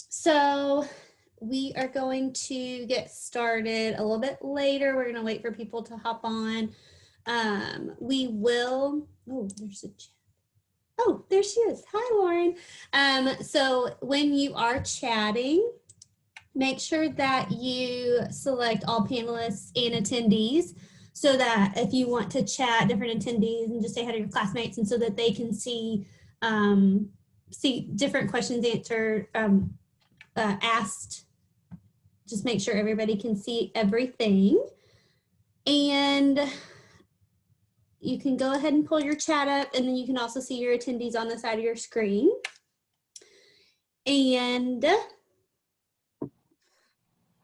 So we are going to get started a little bit later. We're going to wait for people to hop on. We will, oh, there's a chat. Oh, there she is. Hi, Lauren. So when you are chatting, make sure that you select all panelists and attendees so that if you want to chat different attendees and just say hi to your classmates and so that they can see different questions answered, asked, just make sure everybody can see everything. And you can go ahead and pull your chat up, and then you can also see your attendees on the side of your screen. And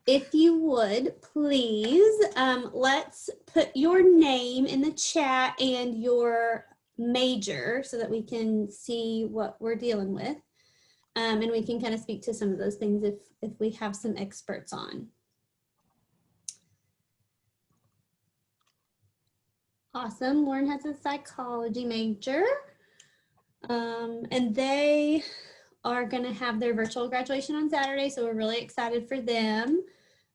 if you would, please, let's put your name in the chat and your major so that we can see what we're dealing with. And we can kind of speak to some of those things if we have some experts on. Awesome. Lauren has a psychology major, and they are going to have their virtual graduation on Saturday, so we're really excited for them.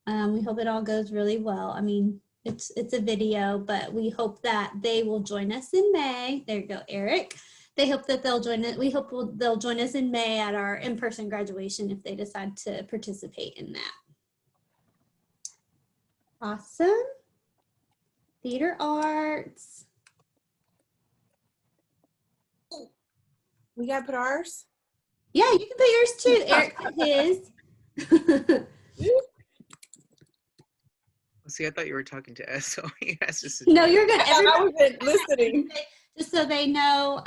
We hope it all goes really well. I mean, it's a video, but we hope that they will join us in May. There you go, Eric. They hope that they'll join it. We hope they'll join us in May at our in-person graduation if they decide to participate in that. Awesome. Theater arts. We gotta put ours? Yeah, you can put yours too. Eric put his. See, I thought you were talking to us, so he has to. No, you're good. I wasn't listening. Just so they know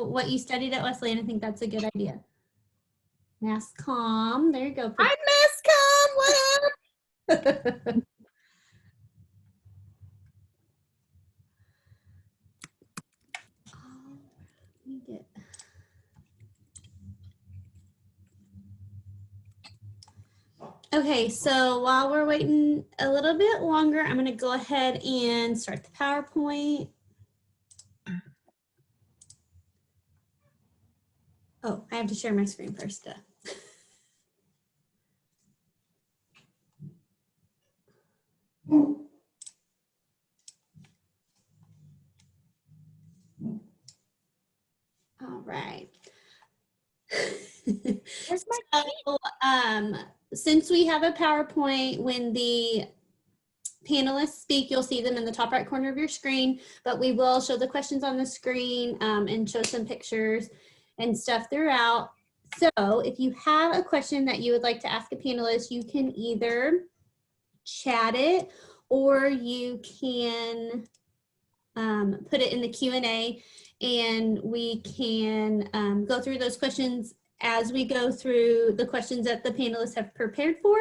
what you studied at Wesleyan. I think that's a good idea. Mass comm. There you go. Hi, Mass comm. What up? Okay, so while we're waiting a little bit longer, I'm going to go ahead and start the PowerPoint. Oh, I have to share my screen first. All right. Where's my So, since we have a PowerPoint, when the panelists speak, you'll see them in the top right corner of your screen, but we will show the questions on the screen and show some pictures and stuff throughout. So if you have a question that you would like to ask a panelist, you can either chat it or you can put it in the Q&A, and we can go through those questions as we go through the questions that the panelists have prepared for,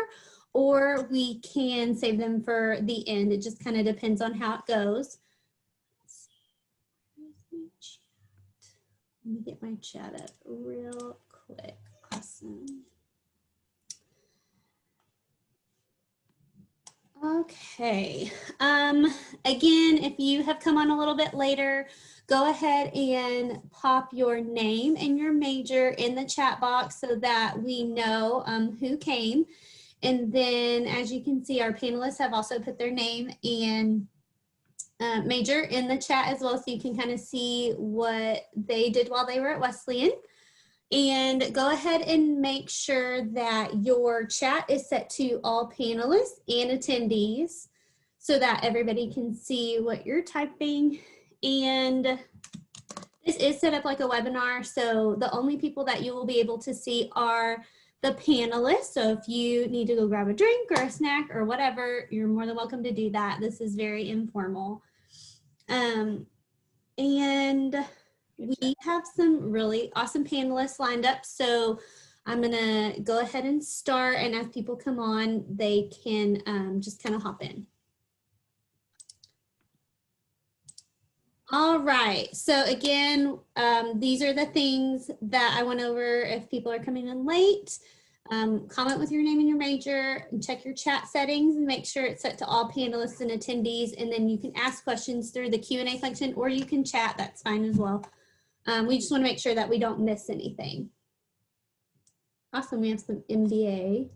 or we can save them for the end. It just kind of depends on how it goes. Let's see. Let me get my chat up real quick. Awesome. Okay. Again, if you have come on a little bit later, go ahead and pop your name and your major in the chat box so that we know who came. And then, as you can see, our panelists have also put their name and major in the chat as well, so you can kind of see what they did while they were at Wesleyan. And go ahead and make sure that your chat is set to all panelists and attendees so that everybody can see what you're typing. And this is set up like a webinar, so the only people that you will be able to see are the panelists. So if you need to go grab a drink or a snack or whatever, you're more than welcome to do that. This is very informal. And we have some really awesome panelists lined up. So I'm gonna go ahead and start, and as people come on, they can just kind of hop in. All right, so again, these are the things that I went over if people are coming in late. Comment with your name and your major, and check your chat settings and make sure it's set to all panelists and attendees, and then you can ask questions through the Q&A function, or you can chat, that's fine as well. We just want to make sure that we don't miss anything. Awesome, we have some MBA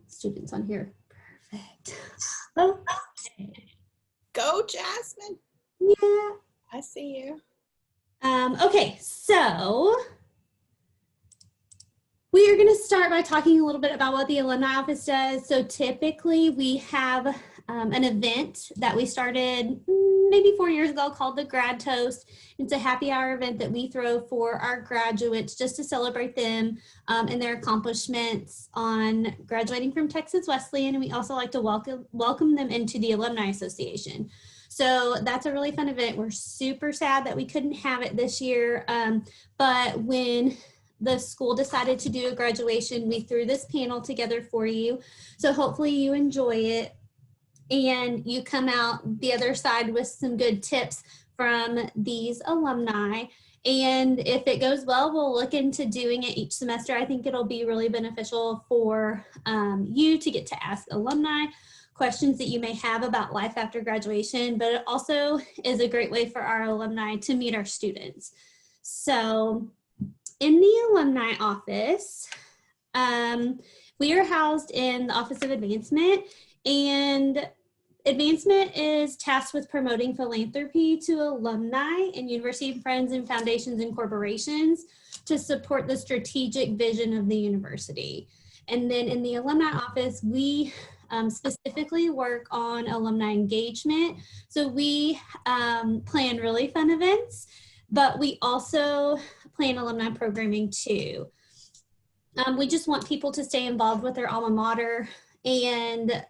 students on here. Perfect. Okay. Go, Jasmine. Yeah. I see you. Okay, so we are going to start by talking a little bit about what the alumni office does. So typically we have an event that we started maybe 4 years ago called the Grad Toast. It's a happy hour event that we throw for our graduates just to celebrate them and their accomplishments on graduating from Texas Wesleyan. And we also like to welcome them into the Alumni Association. So that's a really fun event. We're super sad that we couldn't have it this year, but when the school decided to do a graduation, we threw this panel together for you. So hopefully you enjoy it and you come out the other side with some good tips from these alumni. And if it goes well, we'll look into doing it each semester. I think it'll be really beneficial for you to get to ask alumni questions that you may have about life after graduation, but it also is a great way for our alumni to meet our students. So in the alumni office, we are housed in the Office of Advancement, and Advancement is tasked with promoting philanthropy to alumni and university friends and foundations and corporations to support the strategic vision of the university. And then in the alumni office, we specifically work on alumni engagement. So we plan really fun events, but we also plan alumni programming too. We just want people to stay involved with their alma mater and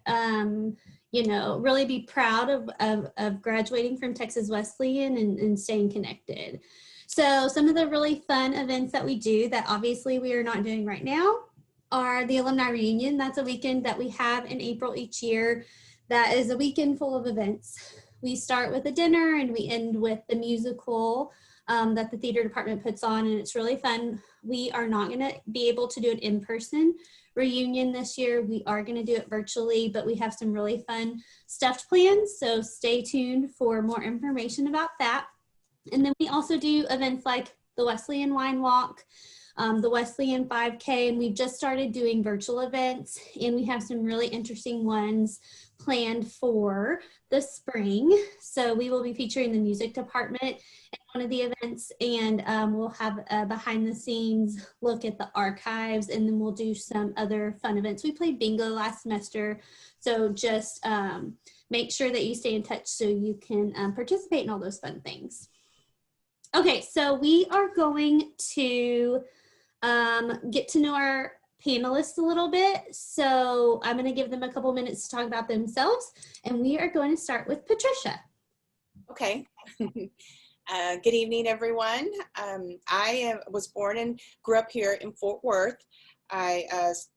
you know, really be proud of graduating from Texas Wesleyan and staying connected. So some of the really fun events that we do that obviously we are not doing right now are the alumni reunion. That's a weekend that we have in April each year. That is a weekend full of events. We start with a dinner and we end with the musical that the theater department puts on, and it's really fun. We are not going to be able to do an in-person reunion this year. We are going to do it virtually, but we have some really fun stuff planned, so stay tuned for more information about that. And then we also do events like the Wesleyan Wine Walk, the Wesleyan 5K, and we've just started doing virtual events, and we have some really interesting ones planned for the spring. So we will be featuring the music department at one of the events, and we'll have a behind the scenes look at the archives, and then we'll do some other fun events. We played bingo last semester, so just make sure that you stay in touch so you can participate in all those fun things. Okay, so we are going to get to know our panelists a little bit. So I'm going to give them a couple minutes to talk about themselves, and we are going to start with Patricia. Okay. Good evening, everyone. I was born and grew up here in Fort Worth. I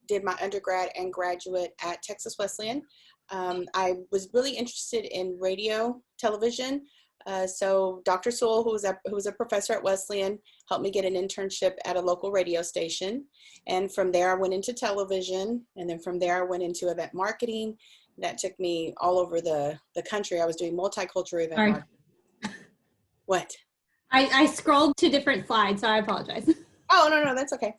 did my undergrad and graduate at Texas Wesleyan. I was really interested in radio, television. So Dr. Sewell, who was a professor at Wesleyan, helped me get an internship at a local radio station. And from there, I went into television. And then from there, I went into event marketing. That took me all over the country. I was doing multicultural event marketing. What? I scrolled to different slides, so I apologize. Oh, no, that's okay.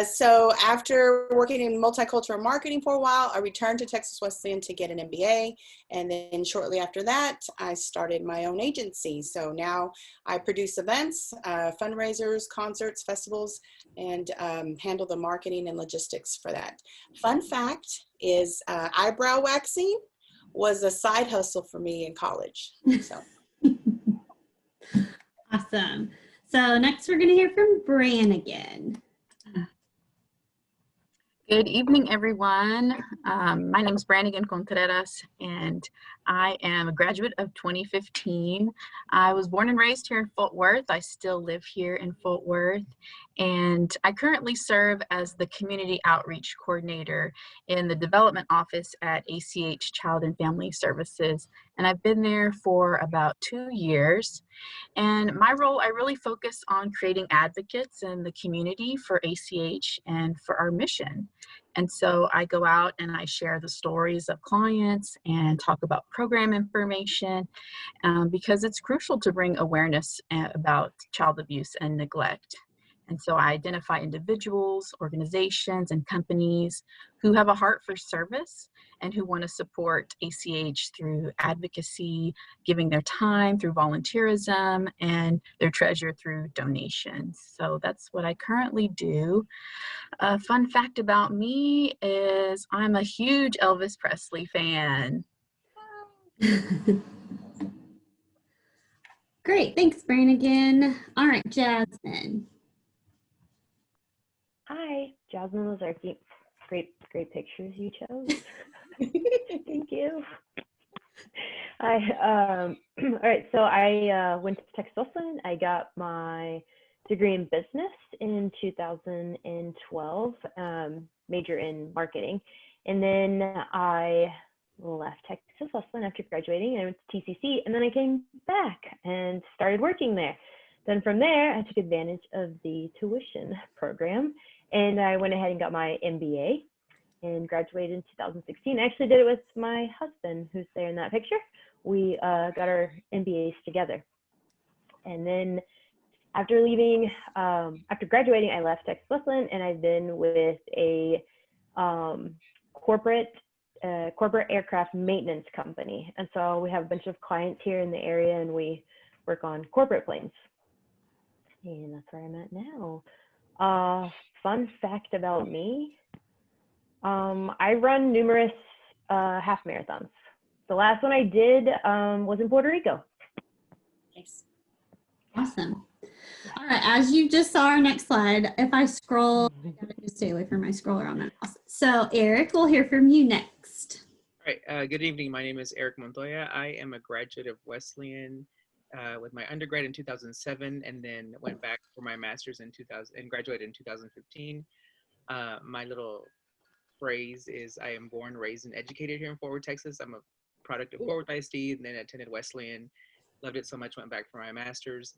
So after working in multicultural marketing for a while, I returned to Texas Wesleyan to get an MBA. And then shortly after that, I started my own agency. So now I produce events, fundraisers, concerts, festivals, and handle the marketing and logistics for that. Fun fact is eyebrow waxing was a side hustle for me in college. So. Awesome. So next we're going to hear from Bran again. Good evening, everyone. My name is Brannigan Contreras, and I am a graduate of 2015. I was born and raised here in Fort Worth. I still live here in Fort Worth, and I currently serve as the Community Outreach Coordinator in the Development Office at ACH Child and Family Services, and I've been there for about 2 years. And my role, I really focus on creating advocates in the community for ACH and for our mission. And so I go out and I share the stories of clients and talk about program information, because it's crucial to bring awareness about child abuse and neglect. And so I identify individuals, organizations, and companies who have a heart for service and who want to support ACH through advocacy, giving their time through volunteerism, and their treasure through donations. So that's what I currently do. A fun fact about me is I'm a huge Elvis Presley fan. Great, thanks, Brannigan. All right, Jasmine. Hi, Jasmine Lazarki. Great pictures you chose. Thank you. Hi. All right, so I went to Texas Wesleyan. I got my degree in business in 2012, major in marketing. And then I left Texas Wesleyan after graduating, and I went to TCC, and then I came back and started working there. Then from there, I took advantage of the tuition program, and I went ahead and got my MBA and graduated in 2016. I actually did it with my husband, who's there in that picture. We got our MBAs together. And then after leaving, after graduating, I left Texas Wesleyan, and I've been with a corporate aircraft maintenance company. And so we have a bunch of clients here in the area, and we work on corporate planes. And that's where I'm at now. Fun fact about me, I run numerous half marathons. The last one I did was in Puerto Rico. Nice. Awesome. All right, as you just saw our next slide, if I scroll, I gotta just stay away from my scroller on my mouse. So Eric, we'll hear from you next. All right, good evening. My name is Eric Montoya. I am a graduate of Wesleyan with my undergrad in 2007, and then went back for my master's in 2000 and graduated in 2015. My little phrase is I am born, raised, and educated here in Fort Worth, Texas. I'm a product of Fort Worth ISD, and then attended Wesleyan. Loved it so much, went back for my master's.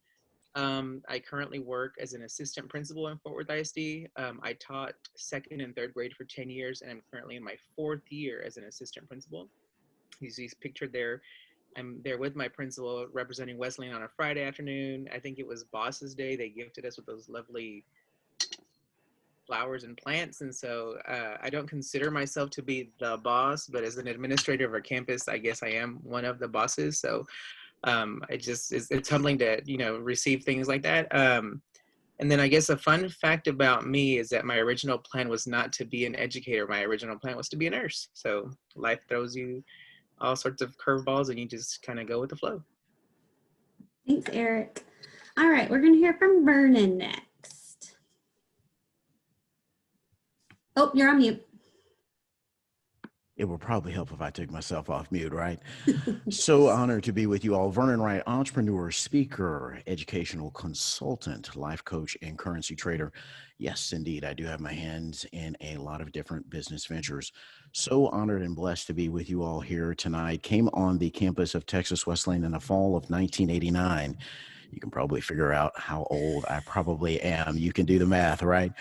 I currently work as an assistant principal in Fort Worth ISD. I taught second and third grade for 10 years, and I'm currently in my 4th year as an assistant principal. He's pictured there. I'm there with my principal representing Wesleyan on a Friday afternoon. I think it was Boss's Day. They gifted us with those lovely flowers and plants. And so I don't consider myself to be the boss, but as an administrator of our campus, I guess I am one of the bosses. So it's humbling to, receive things like that. And then I guess a fun fact about me is that my original plan was not to be an educator. My original plan was to be a nurse. So life throws you all sorts of curveballs, and you just kind of go with the flow. Thanks, Eric. All right, we're going to hear from Vernon next. Oh, you're on mute. It would probably help if I took myself off mute, right? So honored to be with you all. Vernon Wright, entrepreneur, speaker, educational consultant, life coach, and currency trader. Yes, indeed, I do have my hands in a lot of different business ventures. So honored and blessed to be with you all here tonight. Came on the campus of Texas Wesleyan in the fall of 1989. You can probably figure out how old I probably am. You can do the math, right?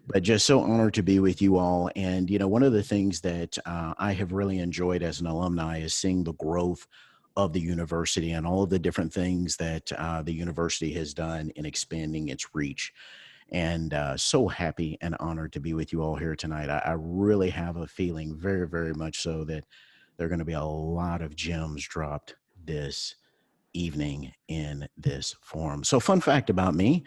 But just so honored to be with you all. And, one of the things that I have really enjoyed as an alumni is seeing the growth of the university and all of the different things that the university has done in expanding its reach. And so happy and honored to be with you all here tonight. I really have a feeling very, very much so that there are going to be a lot of gems dropped this evening in this forum. So fun fact about me,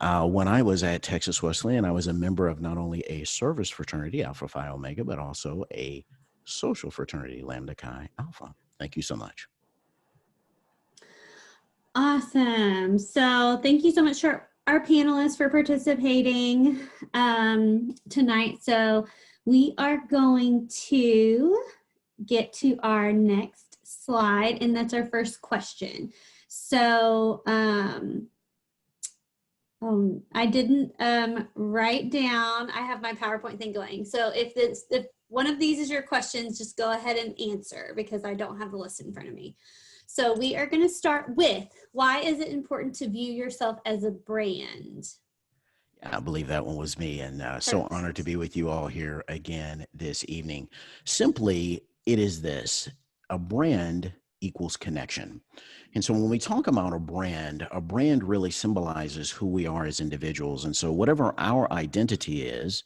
when I was at Texas Wesleyan, I was a member of not only a service fraternity, Alpha Phi Omega, but also a social fraternity, Lambda Chi Alpha. Thank you so much. Awesome. So thank you so much for our panelists for participating tonight. So we are going to get to our next slide, and that's our first question. So I didn't write down, I have my PowerPoint thing going. So if one of these is your questions, just go ahead and answer because I don't have the list in front of me. So we are going to start with, why is it important to view yourself as a brand? I believe that one was me, and so honored to be with you all here again this evening. Simply, it is this: a brand equals connection. And so when we talk about a brand really symbolizes who we are as individuals. And so, whatever our identity is,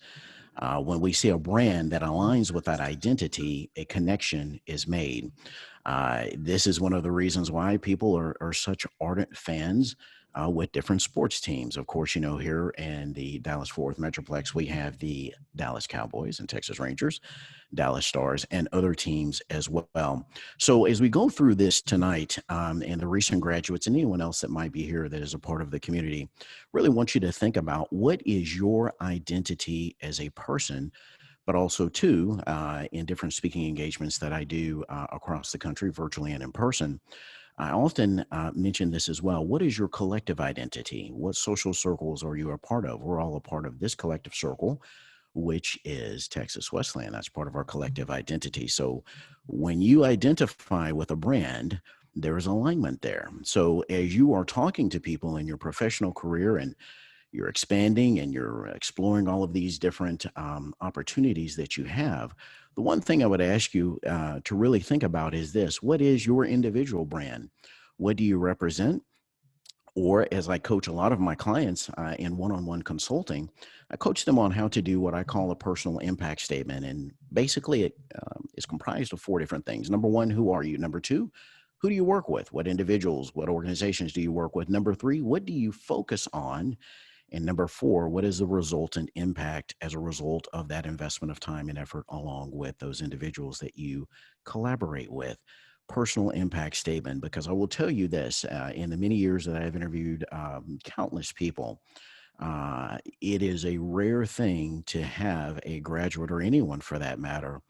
when we see a brand that aligns with that identity, a connection is made. This is one of the reasons why people are such ardent fans with different sports teams. Of course, you know, here in the Dallas-Fort Worth Metroplex, we have the Dallas Cowboys and Texas Rangers, Dallas Stars, and other teams as well. So as we go through this tonight, and the recent graduates and anyone else that might be here that is a part of the community, really want you to think about what is your identity as a person, but also too, in different speaking engagements that I do across the country, virtually and in person. I often mention this as well. What is your collective identity? What social circles are you a part of? We're all a part of this collective circle, which is Texas Wesleyan. That's part of our collective identity. So when you identify with a brand, there is alignment there. So as you are talking to people in your professional career and you're expanding and you're exploring all of these different opportunities that you have, the one thing I would ask you to really think about is this: what is your individual brand? What do you represent? Or as I coach a lot of my clients in one-on-one consulting, I coach them on how to do what I call a personal impact statement. And basically it is comprised of 4 different things. Number 1, who are you? Number 2, who do you work with? What individuals, what organizations do you work with? Number 3, what do you focus on? And number 4, what is the resultant impact as a result of that investment of time and effort along with those individuals that you collaborate with? Personal impact statement, because I will tell you this, in the many years that I've interviewed countless people, it is a rare thing to have a graduate, or anyone for that matter,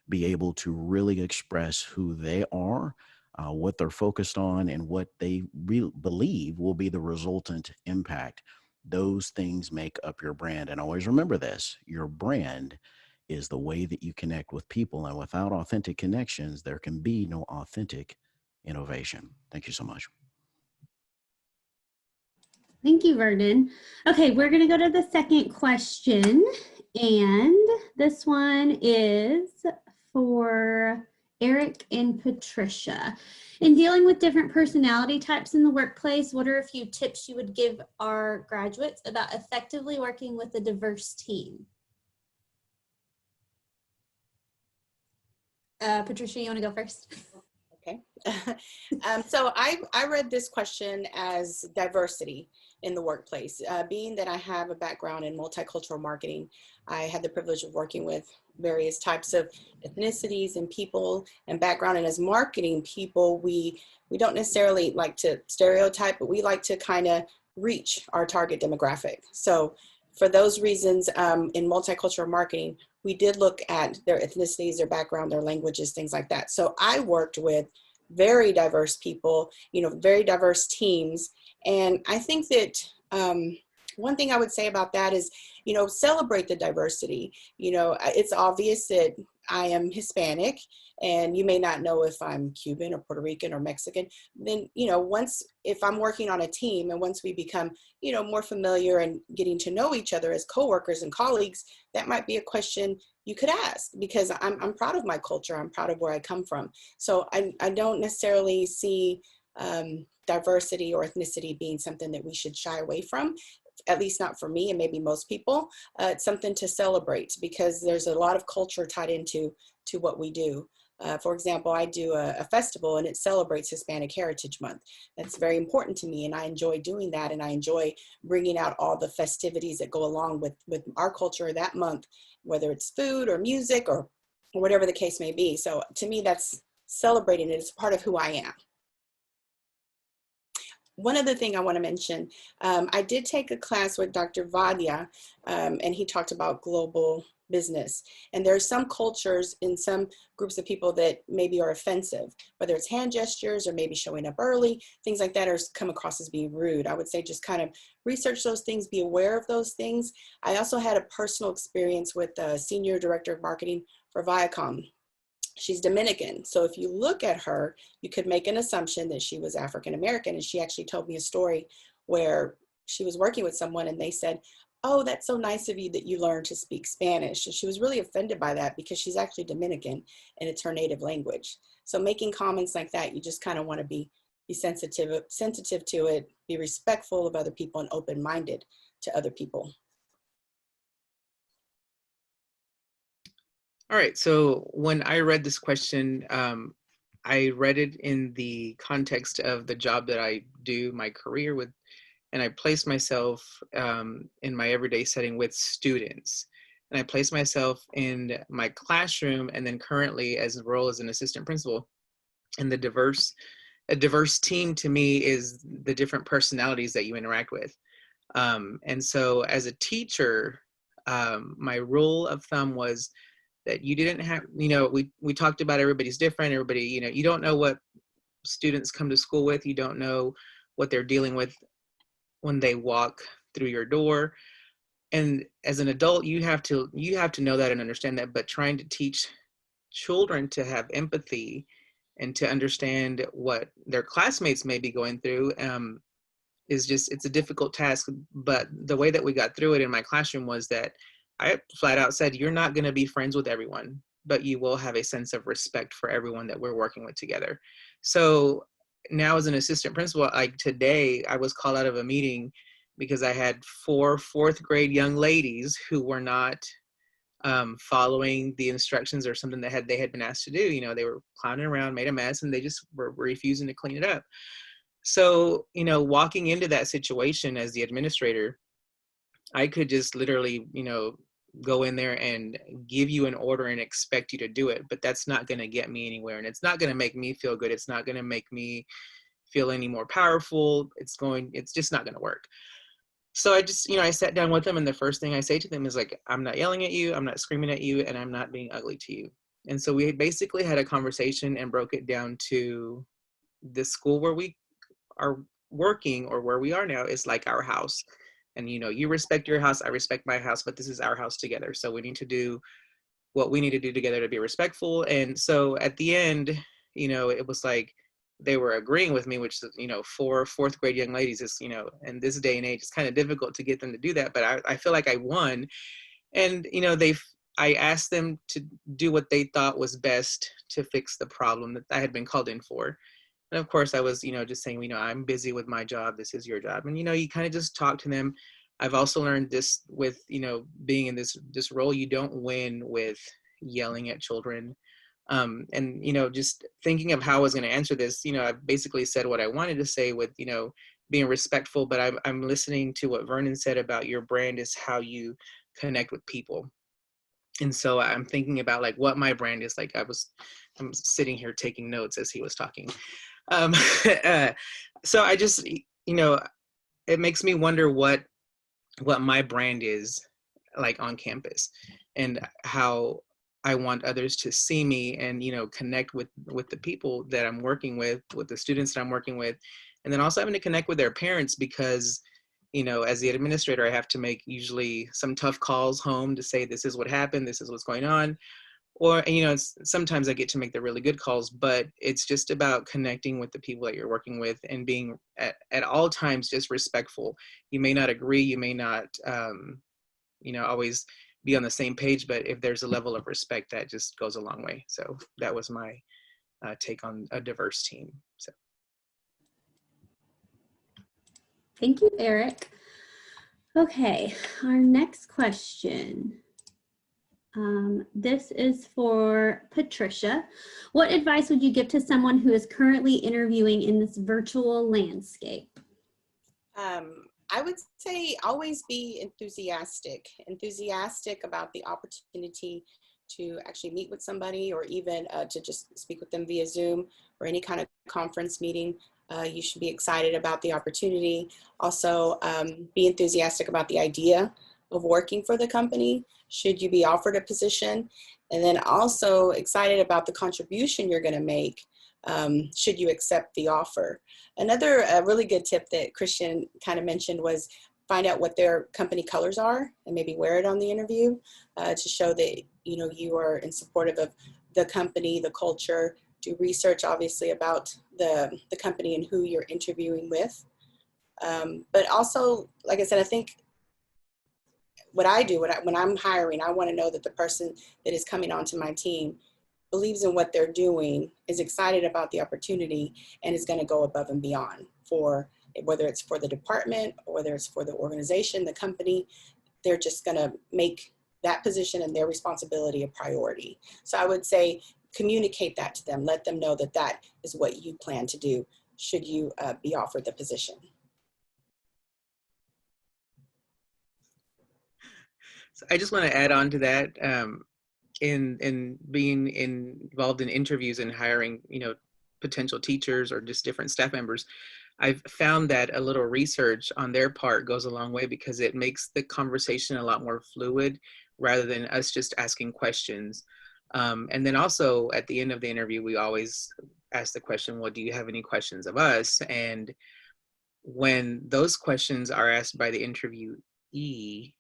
be able to really express who they are, what they're focused on, and what they believe will be the resultant impact. Those things make up your brand. And always remember this: your brand is the way that you connect with people. And without authentic connections, there can be no authentic innovation. Thank you so much. Thank you, Vernon. Okay, we're going to go to the second question. And this one is for Eric and Patricia. In dealing with different personality types in the workplace, what are a few tips you would give our graduates about effectively working with a diverse team? Patricia, you want to go first? Okay. So I read this question as diversity in the workplace. Being that I have a background in multicultural marketing, I had the privilege of working with various types of ethnicities and people and background. And as marketing people, we don't necessarily like to stereotype, but we like to kind of reach our target demographic. So for those reasons, in multicultural marketing, we did look at their ethnicities, their background, their languages, things like that. So I worked with very diverse people, very diverse teams. And I think that one thing I would say about that is, celebrate the diversity. It's obvious that I am Hispanic, and you may not know if I'm Cuban or Puerto Rican or Mexican. Then, if I'm working on a team and once we become, more familiar and getting to know each other as coworkers and colleagues, that might be a question you could ask, because I'm proud of my culture. I'm proud of where I come from. So I don't necessarily see diversity or ethnicity being something that we should shy away from, at least not for me and maybe most people. It's something to celebrate, because there's a lot of culture tied into what we do. For example, I do a festival and it celebrates Hispanic Heritage Month. That's very important to me, and I enjoy doing that, and I enjoy bringing out all the festivities that go along with our culture that month, whether it's food or music or whatever the case may be. So to me, that's celebrating it. It's part of who I am. One other thing I want to mention, I did take a class with Dr. Vadia, and he talked about global business. And there are some cultures in some groups of people that maybe are offensive, whether it's hand gestures or maybe showing up early, things like that, or come across as being rude. I would say just kind of research those things, be aware of those things. I also had a personal experience with the Senior Director of Marketing for Viacom. She's Dominican. So if you look at her, you could make an assumption that she was African American. And she actually told me a story where she was working with someone and they said, "Oh, that's so nice of you that you learned to speak Spanish." And she was really offended by that because she's actually Dominican and it's her native language. So making comments like that, you just kind of want to be sensitive to it, be respectful of other people, and open-minded to other people. All right, so when I read this question, I read it in the context of the job that I do, my career with, and I placed myself in my everyday setting with students. And I placed myself in my classroom, and then currently as a role as an assistant principal. And a diverse team to me is the different personalities that you interact with. And so as a teacher, my rule of thumb was that you didn't have, we talked about everybody's different, everybody, you don't know what students come to school with, you don't know what they're dealing with when they walk through your door. And as an adult, you have to know that and understand that, but trying to teach children to have empathy and to understand what their classmates may be going through it's a difficult task. But the way that we got through it in my classroom was that I flat out said, you're not going to be friends with everyone, but you will have a sense of respect for everyone that we're working with together. So now as an assistant principal, like today, I was called out of a meeting because I had 4 fourth grade young ladies who were not following the instructions or something that they had been asked to do. They were clowning around, made a mess, and they just were refusing to clean it up. So, walking into that situation as the administrator, I could just literally, go in there and give you an order and expect you to do it, but that's not going to get me anywhere. And it's not going to make me feel good. It's not going to make me feel any more powerful. It's just not going to work. So I just, I sat down with them, and the first thing I say to them is like, I'm not yelling at you, I'm not screaming at you, and I'm not being ugly to you. And so we basically had a conversation and broke it down to the school where we are working, or where we are now, is like our house. And you respect your house, I respect my house, but this is our house together. So we need to do what we need to do together to be respectful. And so at the end, it was like they were agreeing with me, which, 4 fourth grade young ladies is, in this day and age, it's kind of difficult to get them to do that. But I feel like I won. And, I asked them to do what they thought was best to fix the problem that I had been called in for. And of course I was, just saying, I'm busy with my job, this is your job. And, you kind of just talk to them. I've also learned this with, being in this role, you don't win with yelling at children. And, just thinking of how I was going to answer this, I basically said what I wanted to say with, being respectful, but I'm listening to what Vernon said about your brand is how you connect with people. And so I'm thinking about like what my brand is like. I'm sitting here taking notes as he was talking. So I just, it makes me wonder what my brand is like on campus, and how I want others to see me and, connect with the people that I'm working with the students that I'm working with. And then also having to connect with their parents, because, as the administrator, I have to make usually some tough calls home to say, this is what happened, this is what's going on. Or, sometimes I get to make the really good calls, but it's just about connecting with the people that you're working with and being at all times just respectful. You may not agree, you may not, always be on the same page, but if there's a level of respect, that just goes a long way. So that was my take on a diverse team. So. Thank you, Eric. Okay, our next question. This is for Patricia. What advice would you give to someone who is currently interviewing in this virtual landscape? I would say always be enthusiastic about the opportunity to actually meet with somebody, or even to just speak with them via Zoom or any kind of conference meeting. You should be excited about the opportunity. Also, be enthusiastic about the idea of working for the company, should you be offered a position. And then also excited about the contribution you're going to make, should you accept the offer. Another really good tip that Christian kind of mentioned was find out what their company colors are and maybe wear it on the interview to show that you are in supportive of the company, the culture. Do research obviously about the company and who you're interviewing with. But also, like I said, I think what I do, when I'm hiring, I want to know that the person that is coming onto my team believes in what they're doing, is excited about the opportunity, and is going to go above and beyond for, whether it's for the department or whether it's for the organization, the company. They're just going to make that position and their responsibility a priority. So I would say communicate that to them. Let them know that that is what you plan to do should you be offered the position. So I just want to add on to that. In being involved in interviews and hiring, potential teachers or just different staff members, I've found that a little research on their part goes a long way, because it makes the conversation a lot more fluid rather than us just asking questions. And then also at the end of the interview, we always ask the question, well, do you have any questions of us? And when those questions are asked by the interviewee,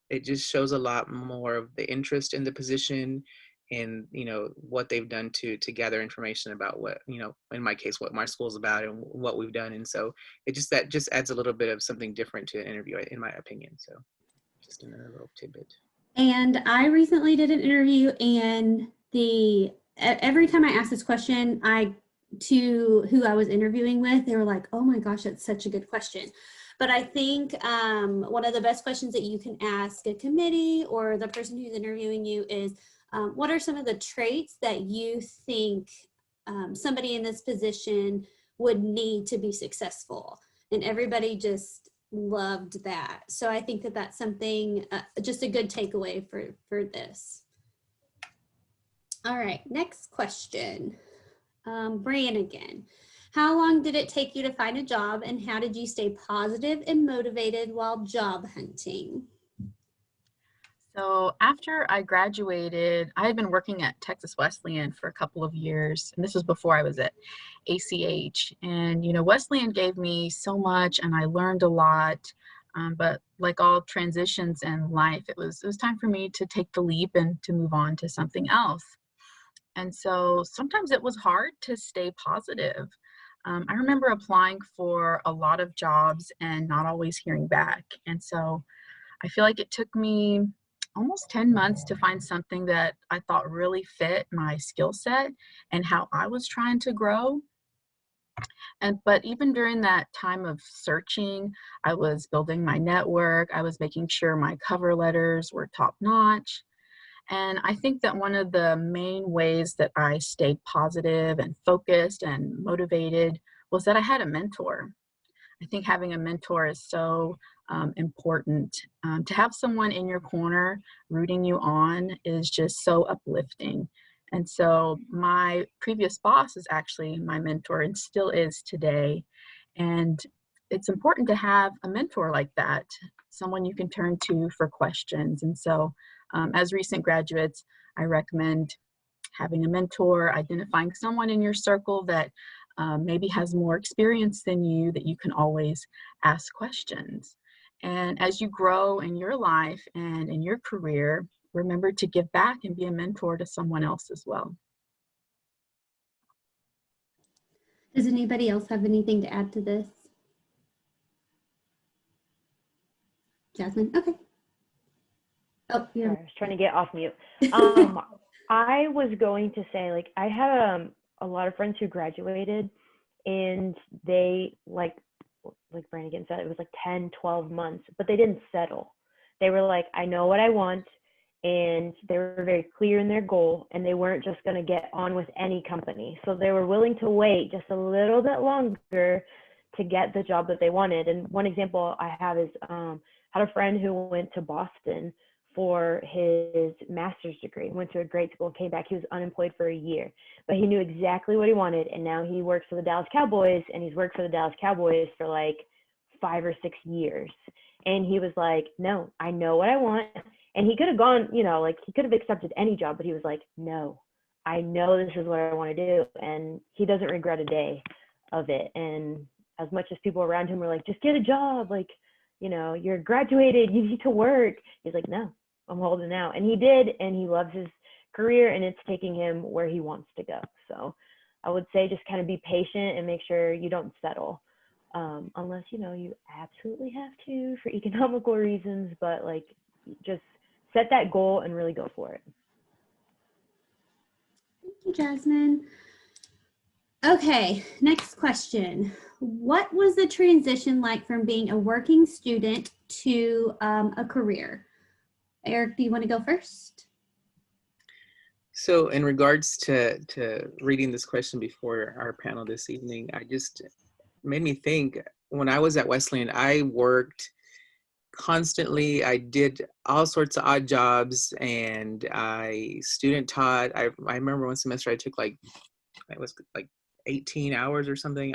it just shows a lot more of the interest in the position, and what they've done to gather information about what, in my case, what my school's about and what we've done. And so that just adds a little bit of something different to an interview, in my opinion. So just another little tidbit. And I recently did an interview, and every time I asked this question, to who I was interviewing with, they were like, oh my gosh, that's such a good question. But I think one of the best questions that you can ask a committee or the person who's interviewing you is, what are some of the traits that you think somebody in this position would need to be successful? And everybody just loved that. So I think that that's something, just a good takeaway for this. All right, next question. Brian again. How long did it take you to find a job, and how did you stay positive and motivated while job hunting? So after I graduated, I had been working at Texas Wesleyan for a couple of years, and this was before I was at ACH. And, Wesleyan gave me so much, and I learned a lot. But like all transitions in life, it was time for me to take the leap and to move on to something else. And so sometimes it was hard to stay positive. I remember applying for a lot of jobs and not always hearing back. And so I feel like it took me almost 10 months to find something that I thought really fit my skill set and how I was trying to grow. But even during that time of searching, I was building my network. I was making sure my cover letters were top notch. And I think that one of the main ways that I stayed positive and focused and motivated was that I had a mentor. I think having a mentor is so important. To have someone in your corner rooting you on is just so uplifting. And so my previous boss is actually my mentor and still is today. And it's important to have a mentor like that, someone you can turn to for questions. And so as recent graduates, I recommend having a mentor, identifying someone in your circle that maybe has more experience than you, that you can always ask questions. And as you grow in your life and in your career, remember to give back and be a mentor to someone else as well. Does anybody else have anything to add to this? Jasmine, okay. Oh, yeah. Sorry, I was trying to get off mute. I was going to say, like, I have a lot of friends who graduated, and they, like Brannigan said, it was like 10, 12 months, but they didn't settle. They were like, I know what I want, and they were very clear in their goal, and they weren't just going to get on with any company. So they were willing to wait just a little bit longer to get the job that they wanted. And one example I have is, had a friend who went to Boston for his master's degree, went to a great school, came back. He was unemployed for a year, but he knew exactly what he wanted. And now he works for the Dallas Cowboys, and he's worked for the Dallas Cowboys for like 5 or 6 years. And he was like, no, I know what I want. And he could have gone, like he could have accepted any job, but he was like, no, I know this is what I want to do. And he doesn't regret a day of it. And as much as people around him were like, just get a job, like, you're graduated, you need to work. He's like, no, I'm holding out. And he did, and he loves his career, and it's taking him where he wants to go. So I would say just kind of be patient and make sure you don't settle. unless, you know, you absolutely have to for economical reasons, but like just set that goal and really go for it. Thank you, Jasmine. Okay, next question. What was the transition like from being a working student to a career? Eric, do you want to go first? So in regards to reading this question before our panel this evening, I just made me think, when I was at Wesleyan, I worked constantly. I did all sorts of odd jobs, and I student taught. I remember one semester I took like, it was like 18 hours or something.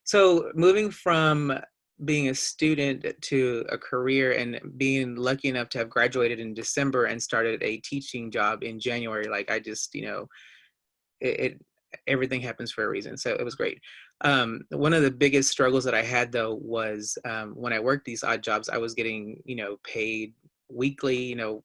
So moving from being a student to a career and being lucky enough to have graduated in December and started a teaching job in January, like I just, you know, everything happens for a reason. So it was great. One of the biggest struggles that I had though was when I worked these odd jobs, I was getting, you know, paid weekly, you know,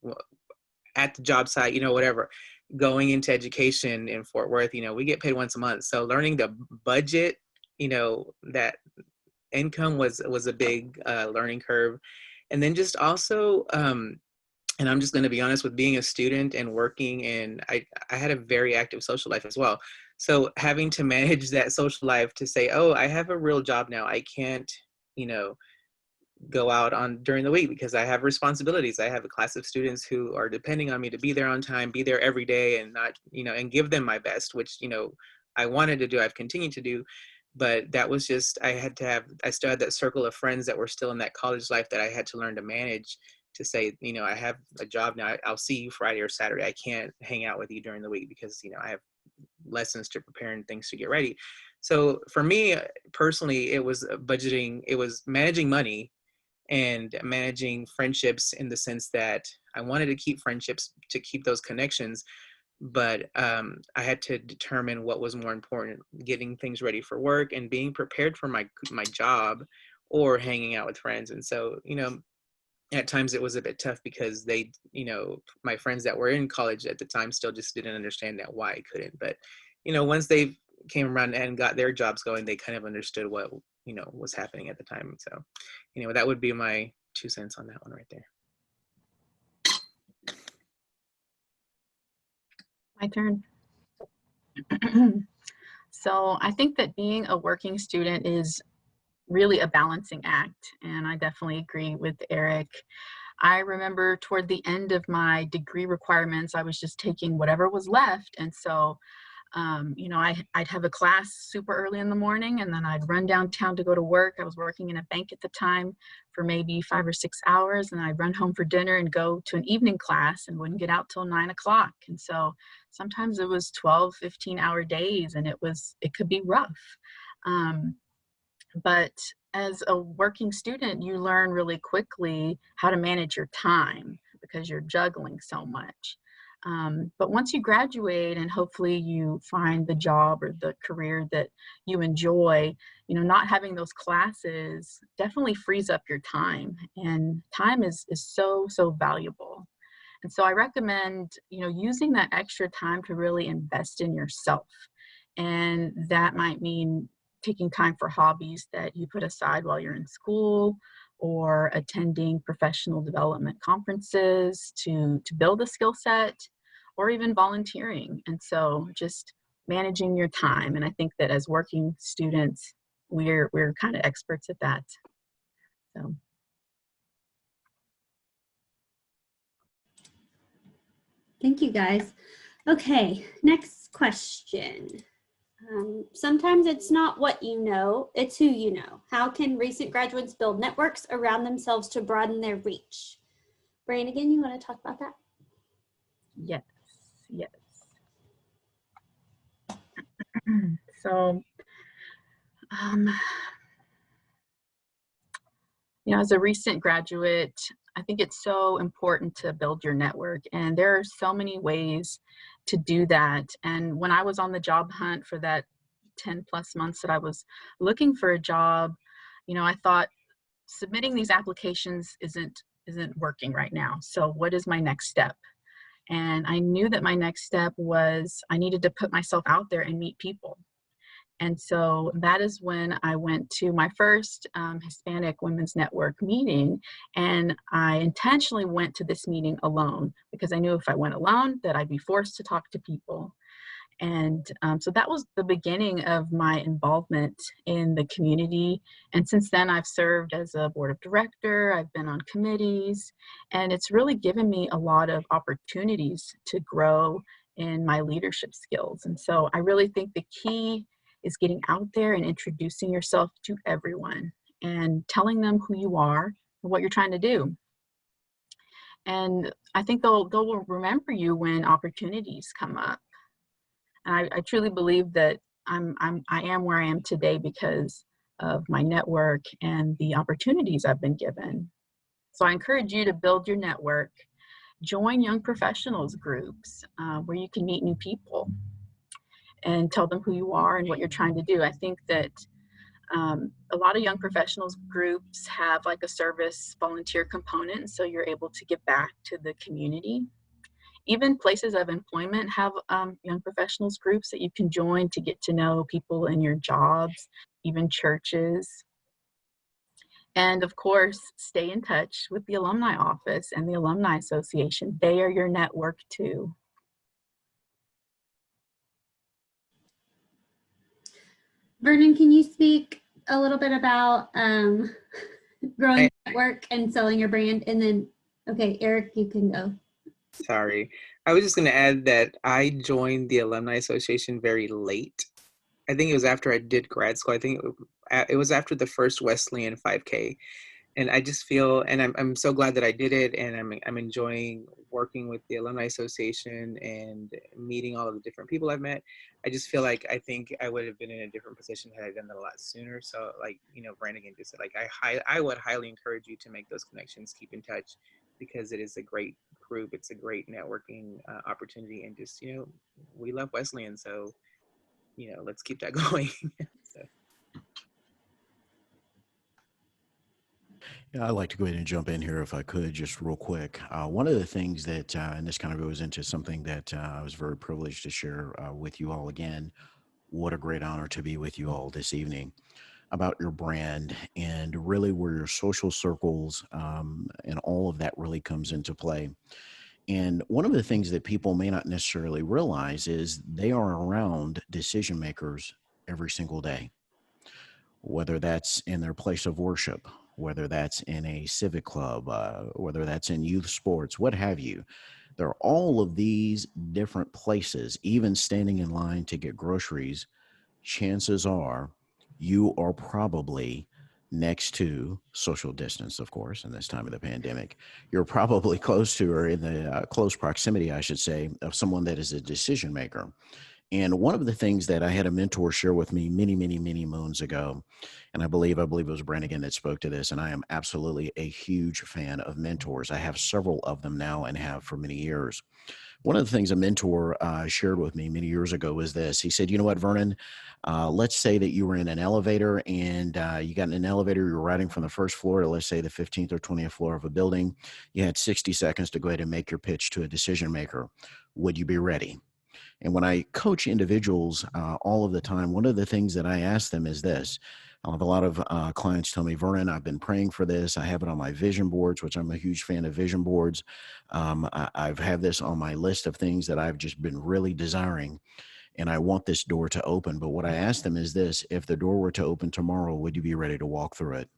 at the job site, you know, whatever. Going into education in Fort Worth, you know, we get paid once a month. So learning the budget, you know, that income was a big learning curve. And then just also, and I'm just going to be honest, with being a student and working, and I had a very active social life as well. So having to manage that social life to say, oh, I have a real job now. I can't, you know, go out on during the week because I have responsibilities. I have a class of students who are depending on me to be there on time, be there every day, and not, you know, and give them my best, which, you know, I wanted to do, I've continued to do. But that was just, I still had that circle of friends that were still in that college life that I had to learn to manage, to say, you know, I have a job now. I'll see you Friday or Saturday. I can't hang out with you during the week because, you know, I have lessons to prepare and things to get ready. So for me personally, it was budgeting, it was managing money and managing friendships, in the sense that I wanted to keep friendships, to keep those connections. But I had to determine what was more important: getting things ready for work and being prepared for my job, or hanging out with friends. And so, you know, at times it was a bit tough because they, you know, my friends that were in college at the time still just didn't understand that why I couldn't. But, you know, once they came around and got their jobs going, they kind of understood what, you know, was happening at the time. So, you know, that would be my 2 cents on that one right there. My turn. So I think that being a working student is really a balancing act, and I definitely agree with Eric. I remember toward the end of my degree requirements, I was just taking whatever was left, and so you know, I'd have a class super early in the morning, and then I'd run downtown to go to work. I was working in a bank at the time for maybe 5 or 6 hours, and I'd run home for dinner and go to an evening class and wouldn't get out till 9 o'clock. And so sometimes it was 12, 15-hour days, and it could be rough. But as a working student, you learn really quickly how to manage your time because you're juggling so much. But once you graduate and hopefully you find the job or the career that you enjoy, you know, not having those classes definitely frees up your time, and time is so valuable. And so I recommend, you know, using that extra time to really invest in yourself. And that might mean taking time for hobbies that you put aside while you're in school, or attending professional development conferences to build a skill set, or even volunteering. And so just managing your time. And I think that as working students, we're kind of experts at that. So. Thank you, guys. Okay, next question. Sometimes it's not what you know, it's who you know. How can recent graduates build networks around themselves to broaden their reach? Brannigan, you want to talk about that? Yes. So, you know, as a recent graduate, I think it's so important to build your network, and there are so many ways to do that. And when I was on the job hunt for that 10 plus months that I was looking for a job, you know, I thought submitting these applications isn't working right now. So what is my next step? And I knew that my next step was I needed to put myself out there and meet people. And so that is when I went to my first Hispanic Women's Network meeting. And I intentionally went to this meeting alone because I knew if I went alone that I'd be forced to talk to people. And so that was the beginning of my involvement in the community. And since then, I've served as a board of director, I've been on committees, and it's really given me a lot of opportunities to grow in my leadership skills. And so I really think the key is getting out there and introducing yourself to everyone and telling them who you are and what you're trying to do. And I think they'll remember you when opportunities come up. And I truly believe that I am where I am today because of my network and the opportunities I've been given. So I encourage you to build your network, join young professionals groups where you can meet new people and tell them who you are and what you're trying to do. I think that a lot of young professionals groups have like a service volunteer component, so you're able to give back to the community. Even places of employment have young professionals groups that you can join to get to know people in your jobs, even churches. And of course, stay in touch with the alumni office and the Alumni Association. They are your network too. Vernon, can you speak a little bit about growing network and selling your brand? And then, okay, Eric, you can go. Sorry. I was just going to add that I joined the Alumni Association very late. I think it was after I did grad school. I think it was after the first Wesleyan 5K. And I just feel, and I'm so glad that I did it, and I'm enjoying working with the Alumni Association and meeting all of the different people I've met. I just feel like I think I would have been in a different position had I done that a lot sooner. So like, Brannigan just said, like, I would highly encourage you to make those connections, keep in touch, because it is a great group. It's a great networking opportunity, and just, we love Wesleyan. So, let's keep that going. So. Yeah, I'd like to go ahead and jump in here if I could, just real quick. One of the things that, and this kind of goes into something that I was very privileged to share with you all again. What a great honor to be with you all this evening about your brand and really where your social circles and all of that really comes into play. And one of the things that people may not necessarily realize is they are around decision makers every single day, whether that's in their place of worship, whether that's in a civic club, whether that's in youth sports, what have you. There are all of these different places, even standing in line to get groceries. Chances are you are probably next to, social distance, of course, in this time of the pandemic. You're probably close to, or in the close proximity, I should say, of someone that is a decision maker. And one of the things that I had a mentor share with me many, many, many moons ago, and I believe it was Brannigan that spoke to this, and I am absolutely a huge fan of mentors. I have several of them now and have for many years. One of the things a mentor shared with me many years ago was this. He said, you know what, Vernon, let's say that you were in an elevator and you got in an elevator, you were riding from the first floor to, let's say, the 15th or 20th floor of a building. You had 60 seconds to go ahead and make your pitch to a decision maker. Would you be ready? And when I coach individuals all of the time, one of the things that I ask them is this. I have a lot of clients tell me, Vernon, I've been praying for this. I have it on my vision boards, which I'm a huge fan of vision boards. I've had this on my list of things that I've just been really desiring, and I want this door to open. But what I ask them is this: if the door were to open tomorrow, would you be ready to walk through it?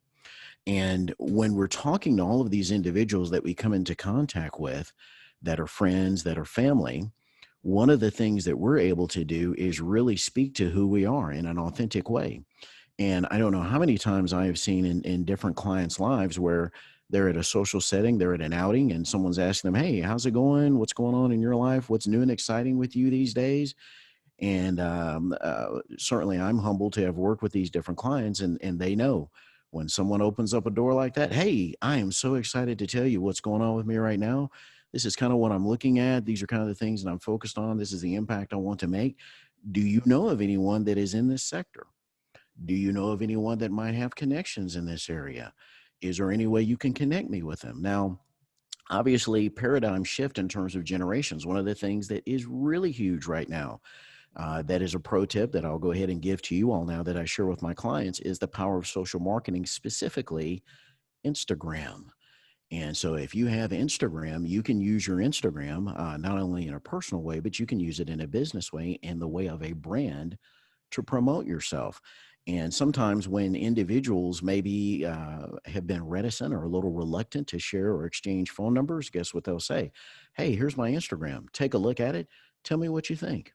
And when we're talking to all of these individuals that we come into contact with, that are friends, that are family, one of the things that we're able to do is really speak to who we are in an authentic way. And I don't know how many times I have seen in different clients' lives where they're at a social setting, they're at an outing, and someone's asking them, hey, how's it going? What's going on in your life? What's new and exciting with you these days? And certainly I'm humbled to have worked with these different clients, and they know when someone opens up a door like that, hey, I am so excited to tell you what's going on with me right now. This is kind of what I'm looking at. These are kind of the things that I'm focused on. This is the impact I want to make. Do you know of anyone that is in this sector? Do you know of anyone that might have connections in this area? Is there any way you can connect me with them? Now, obviously, paradigm shift in terms of generations. One of the things that is really huge right now, That is a pro tip that I'll go ahead and give to you all now that I share with my clients is the power of social marketing, specifically Instagram. And so if you have Instagram, you can use your Instagram not only in a personal way, but you can use it in a business way in the way of a brand to promote yourself. And sometimes when individuals maybe have been reticent or a little reluctant to share or exchange phone numbers, guess what they'll say? Hey, here's my Instagram. Take a look at it. Tell me what you think.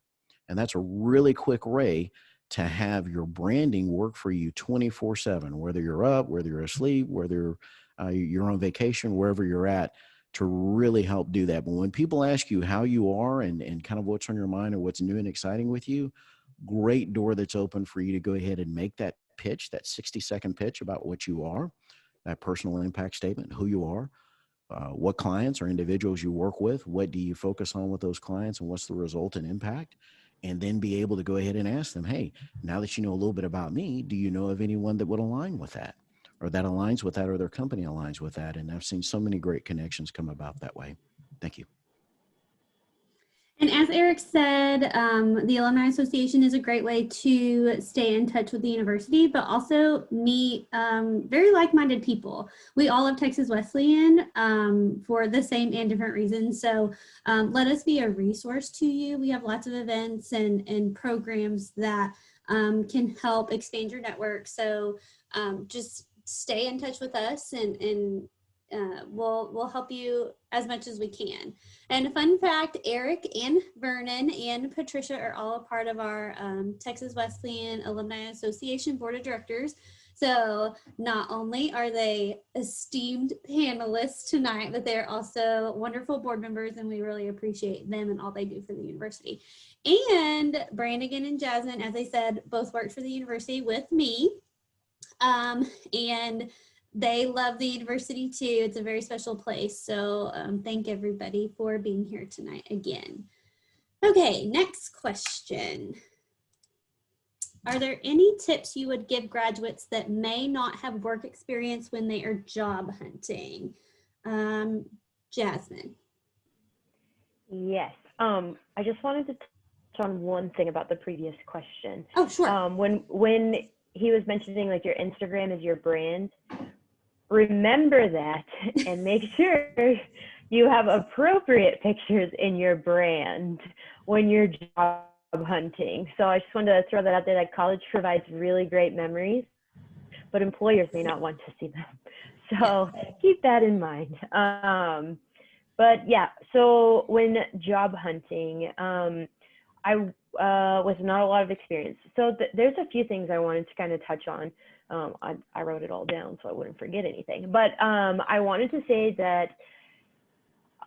And that's a really quick way to have your branding work for you 24/7, whether you're up, whether you're asleep, whether you're on vacation, wherever you're at, to really help do that. But when people ask you how you are and kind of what's on your mind or what's new and exciting with you, great door that's open for you to go ahead and make that pitch, that 60-second pitch about what you are, that personal impact statement, who you are, what clients or individuals you work with, what do you focus on with those clients, and what's the result and impact, and then be able to go ahead and ask them, hey, now that you know a little bit about me, do you know of anyone that would align with that, or that aligns with that, or their company aligns with that? And I've seen so many great connections come about that way. Thank you. And as Eric said, the Alumni Association is a great way to stay in touch with the university, but also meet very like-minded people. We all love Texas Wesleyan for the same and different reasons. So let us be a resource to you. We have lots of events and programs that can help expand your network. So just stay in touch with us and we'll help you as much as we can. And a fun fact, Eric and Vernon and Patricia are all a part of our Texas Wesleyan Alumni Association Board of Directors. So not only are they esteemed panelists tonight, but they're also wonderful board members, and we really appreciate them and all they do for the university. And Brannigan and Jasmine, as I said, both worked for the university with me. And they love the university too. It's a very special place. So thank everybody for being here tonight again. Okay, next question. Are there any tips you would give graduates that may not have work experience when they are job hunting? Jasmine. Yes. I just wanted to touch on one thing about the previous question. Oh, sure. When he was mentioning like your Instagram is your brand, remember that and make sure you have appropriate pictures in your brand when you're job hunting. So I just wanted to throw that out there, that college provides really great memories, but employers may not want to see them. So keep that in mind. But yeah, so when job hunting, I was not a lot of experience. So there's a few things I wanted to kind of touch on. I wrote it all down so I wouldn't forget anything. But I wanted to say that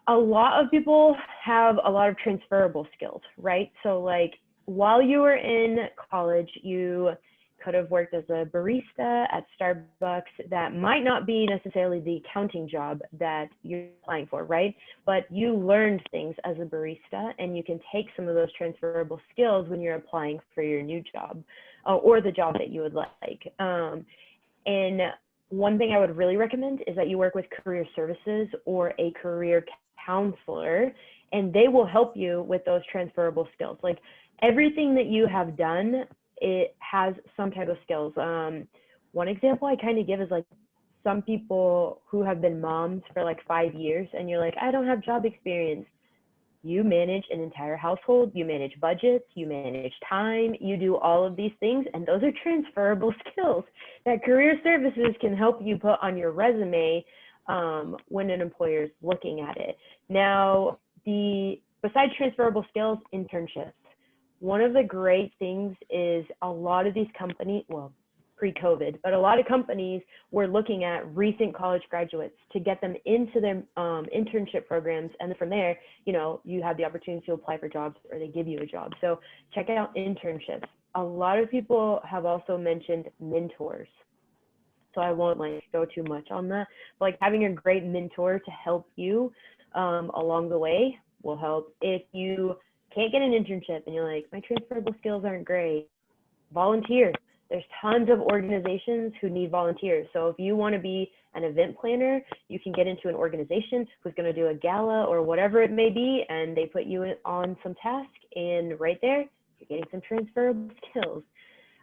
a lot of people have a lot of transferable skills, right? So like while you were in college, you could have worked as a barista at Starbucks. That might not be necessarily the accounting job that you're applying for, right? But you learned things as a barista, and you can take some of those transferable skills when you're applying for your new job or the job that you would like. And one thing I would really recommend is that you work with career services or a career counselor, and they will help you with those transferable skills. Like everything that you have done, it has some type of skills. One example I kind of give is like some people who have been moms for like 5 years, and you're like, I don't have job experience. You manage an entire household, you manage budgets, you manage time, you do all of these things, and those are transferable skills that career services can help you put on your resume when an employer is looking at it. Now, besides transferable skills, internships. One of the great things is a lot of these companies, well, pre-COVID, but a lot of companies were looking at recent college graduates to get them into their internship programs. And then from there, you know, you have the opportunity to apply for jobs or they give you a job. So check out internships. A lot of people have also mentioned mentors. So I won't like go too much on that, but like having a great mentor to help you along the way will help. If you can't get an internship and you're like, my transferable skills aren't great, volunteer. There's tons of organizations who need volunteers. So if you want to be an event planner, you can get into an organization who's going to do a gala or whatever it may be, and they put you on some task, and right there, getting some transferable skills.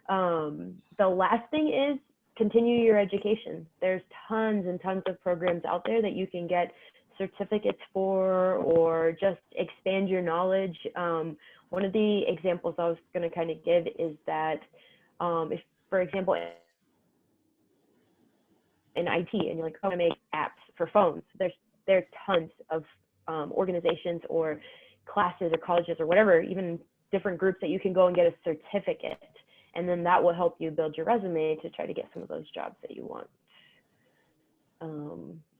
The last thing is continue your education. There's tons and tons of programs out there that you can get certificates for, or just expand your knowledge. One of the examples I was going to kind of give is that if, for example, in IT, and you're like, oh, I make apps for phones, there's tons of organizations or classes or colleges or whatever, even different groups that you can go and get a certificate, and then that will help you build your resume to try to get some of those jobs that you want.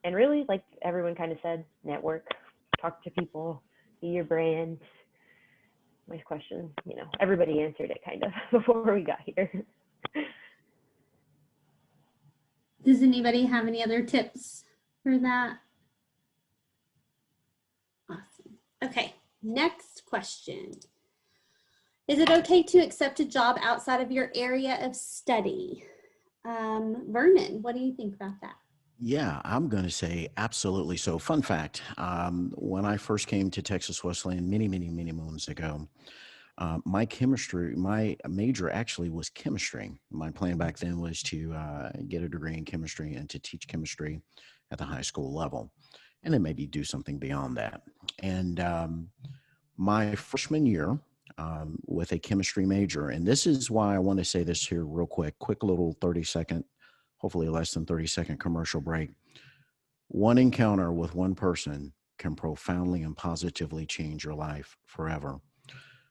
And really, like everyone kind of said, network, talk to people, be your brand. My question, you know, everybody answered it kind of before we got here. Does anybody have any other tips for that? Awesome. Okay, next question. Is it okay to accept a job outside of your area of study? Vernon, what do you think about that? Yeah, I'm going to say absolutely so. Fun fact, when I first came to Texas Wesleyan many moons ago, my major actually was chemistry. My plan back then was to get a degree in chemistry and to teach chemistry at the high school level, and then maybe do something beyond that. And my freshman year, with a chemistry major, and this is why I want to say this here real quick little 30-second, hopefully less than 30-second commercial break. One encounter with one person can profoundly and positively change your life forever.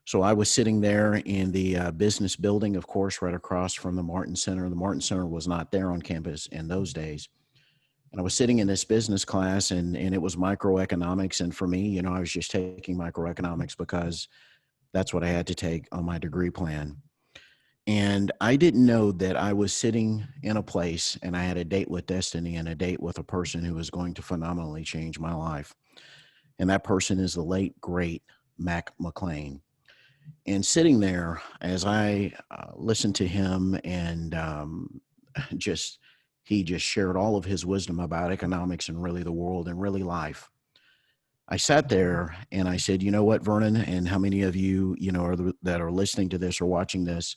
So I was sitting there in the business building, of course, right across from the Martin Center. The Martin Center was not there on campus in those days. And I was sitting in this business class, and it was microeconomics. And for me, you know, I was just taking microeconomics because that's what I had to take on my degree plan. And I didn't know that I was sitting in a place and I had a date with destiny and a date with a person who was going to phenomenally change my life. And that person is the late, great Mac McLean. And sitting there as I listened to him, and he just shared all of his wisdom about economics and really the world and really life. I sat there and I said, you know what, Vernon, and how many of you, you know, that are listening to this or watching this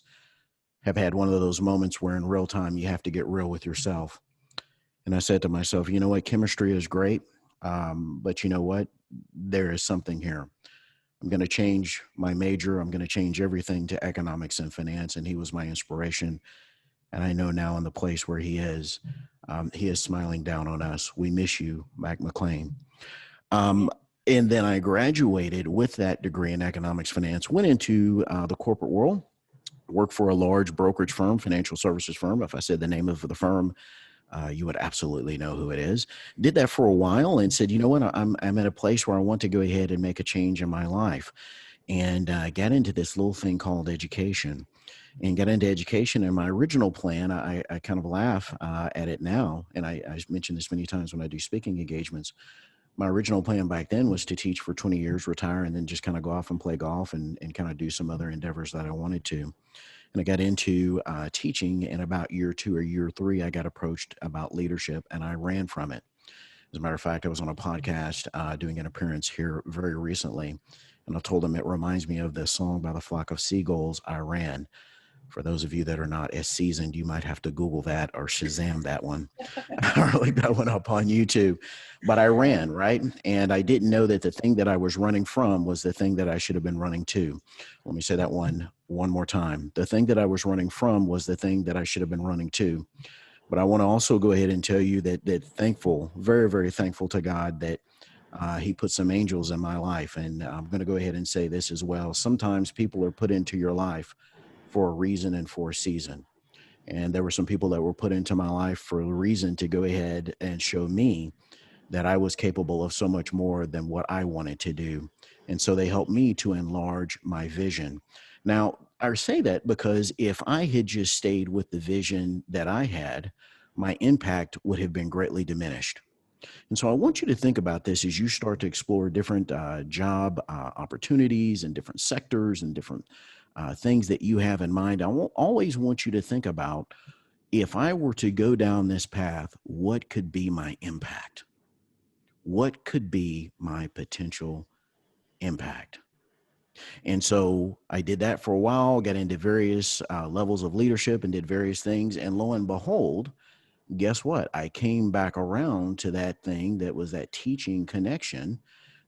have had one of those moments where in real time you have to get real with yourself. And I said to myself, you know what, chemistry is great, but you know what, there is something here. I'm going to change my major. I'm going to change everything to economics and finance. And he was my inspiration. And I know now in the place where he is smiling down on us. We miss you, Mac McLean. And then I graduated with that degree in economics finance, went into the corporate world, worked for a large brokerage firm, financial services firm. If I said the name of the firm, you would absolutely know who it is. Did that for a while and said, you know what, I'm at a place where I want to go ahead and make a change in my life. And got into this little thing called education. And got into education. And my original plan, I kind of laugh at it now. And I mentioned this many times when I do speaking engagements. My original plan back then was to teach for 20 years, retire, and then just kind of go off and play golf and kind of do some other endeavors that I wanted to. And I got into teaching, and about year 2 or year 3, I got approached about leadership, and I ran from it. As a matter of fact, I was on a podcast doing an appearance here very recently, and I told them it reminds me of the song by the Flock of Seagulls, I Ran. For those of you that are not as seasoned, you might have to Google that or Shazam that one. I looked that one up on YouTube. But I ran, right? And I didn't know that the thing that I was running from was the thing that I should have been running to. Let me say that one more time. The thing that I was running from was the thing that I should have been running to. But I want to also go ahead and tell you that thankful, very, very thankful to God that he put some angels in my life. And I'm going to go ahead and say this as well. Sometimes people are put into your life for a reason and for a season. And there were some people that were put into my life for a reason to go ahead and show me that I was capable of so much more than what I wanted to do. And so they helped me to enlarge my vision. Now, I say that because if I had just stayed with the vision that I had, my impact would have been greatly diminished. And so I want you to think about this as you start to explore different job opportunities and different sectors and different things that you have in mind. I always want you to think about, if I were to go down this path, what could be my impact? What could be my potential impact? And so I did that for a while, got into various levels of leadership and did various things. And lo and behold, guess what? I came back around to that thing that was that teaching connection,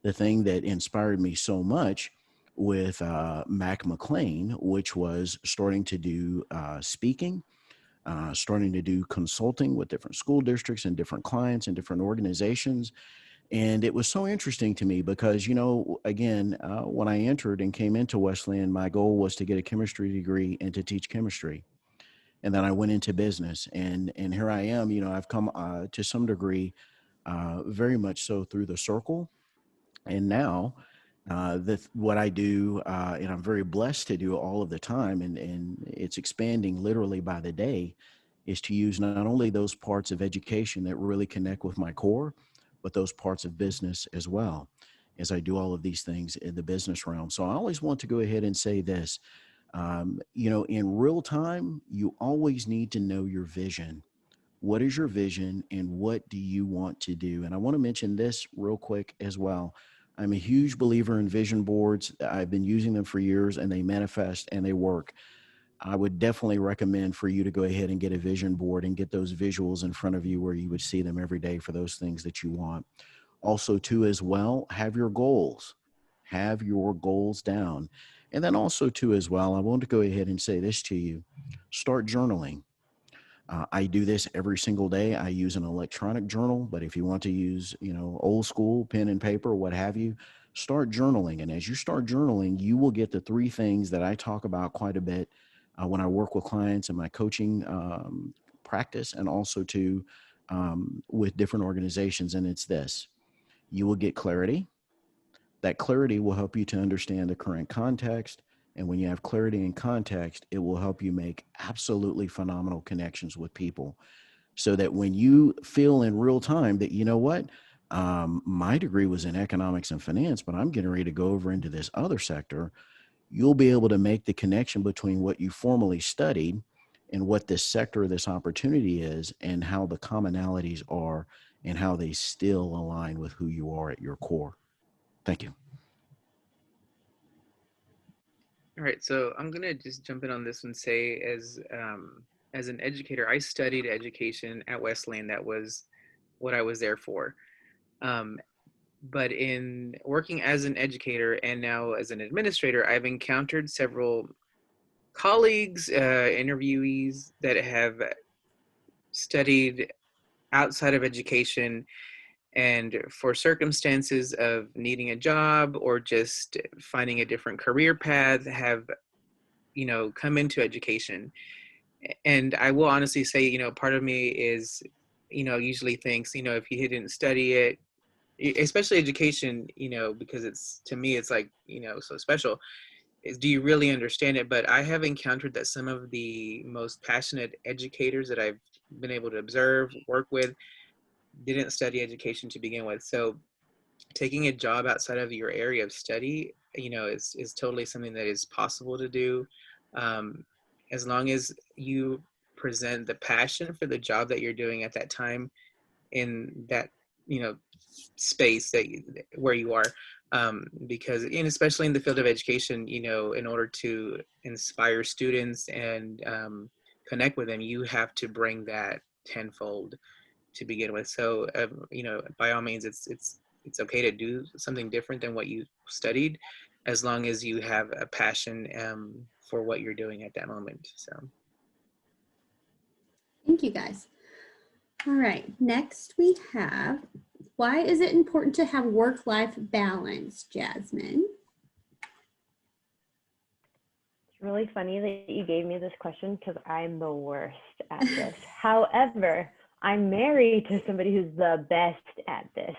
the thing that inspired me so much with Mac McLean, which was starting to do speaking, starting to do consulting with different school districts and different clients and different organizations. And it was so interesting to me because, again, when I entered and came into Wesleyan, my goal was to get a chemistry degree and to teach chemistry. And then I went into business, and here I am. I've come to some degree, very much so through the circle. And now, what I do, and I'm very blessed to do all of the time, and it's expanding literally by the day, is to use not only those parts of education that really connect with my core, but those parts of business as well, as I do all of these things in the business realm. So I always want to go ahead and say this. In real time, you always need to know your vision. What is your vision and what do you want to do? And I want to mention this real quick as well. I'm a huge believer in vision boards. I've been using them for years and they manifest and they work. I would definitely recommend for you to go ahead and get a vision board and get those visuals in front of you where you would see them every day for those things that you want. Also, too, as well, have your goals. Have your goals down. And then also, too, as well, I want to go ahead and say this to you. Start journaling. I do this every single day. I use an electronic journal, but if you want to use, old school pen and paper, what have you, start journaling. And as you start journaling, you will get the three things that I talk about quite a bit when I work with clients in my coaching practice and also with different organizations. And it's this: you will get clarity. That clarity will help you to understand the current context. And when you have clarity and context, it will help you make absolutely phenomenal connections with people so that when you feel in real time that, my degree was in economics and finance, but I'm getting ready to go over into this other sector, you'll be able to make the connection between what you formally studied and what this sector, this opportunity is, and how the commonalities are and how they still align with who you are at your core. Thank you. All right, so I'm gonna just jump in on this and say, as an educator, I studied education at Wesleyan. That was what I was there for. But in working as an educator and now as an administrator, I've encountered several colleagues, interviewees that have studied outside of education, and for circumstances of needing a job or just finding a different career path have come into education. And I will honestly say, part of me is usually thinks, if you didn't study it, especially education, because it's, to me, it's like, so special, is, do you really understand it? But I have encountered that some of the most passionate educators that I've been able to observe, work with, didn't study education to begin with. So taking a job outside of your area of study, is totally something that is possible to do, as long as you present the passion for the job that you're doing at that time in that space where you are, because, and especially in the field of education, in order to inspire students and connect with them, you have to bring that tenfold to begin with. So by all means, it's okay to do something different than what you studied, as long as you have a passion for what you're doing at that moment. So Thank you, guys. All right, next we have, why is it important to have work-life balance, Jasmine? It's really funny that you gave me this question because I'm the worst at this. However, I'm married to somebody who's the best at this.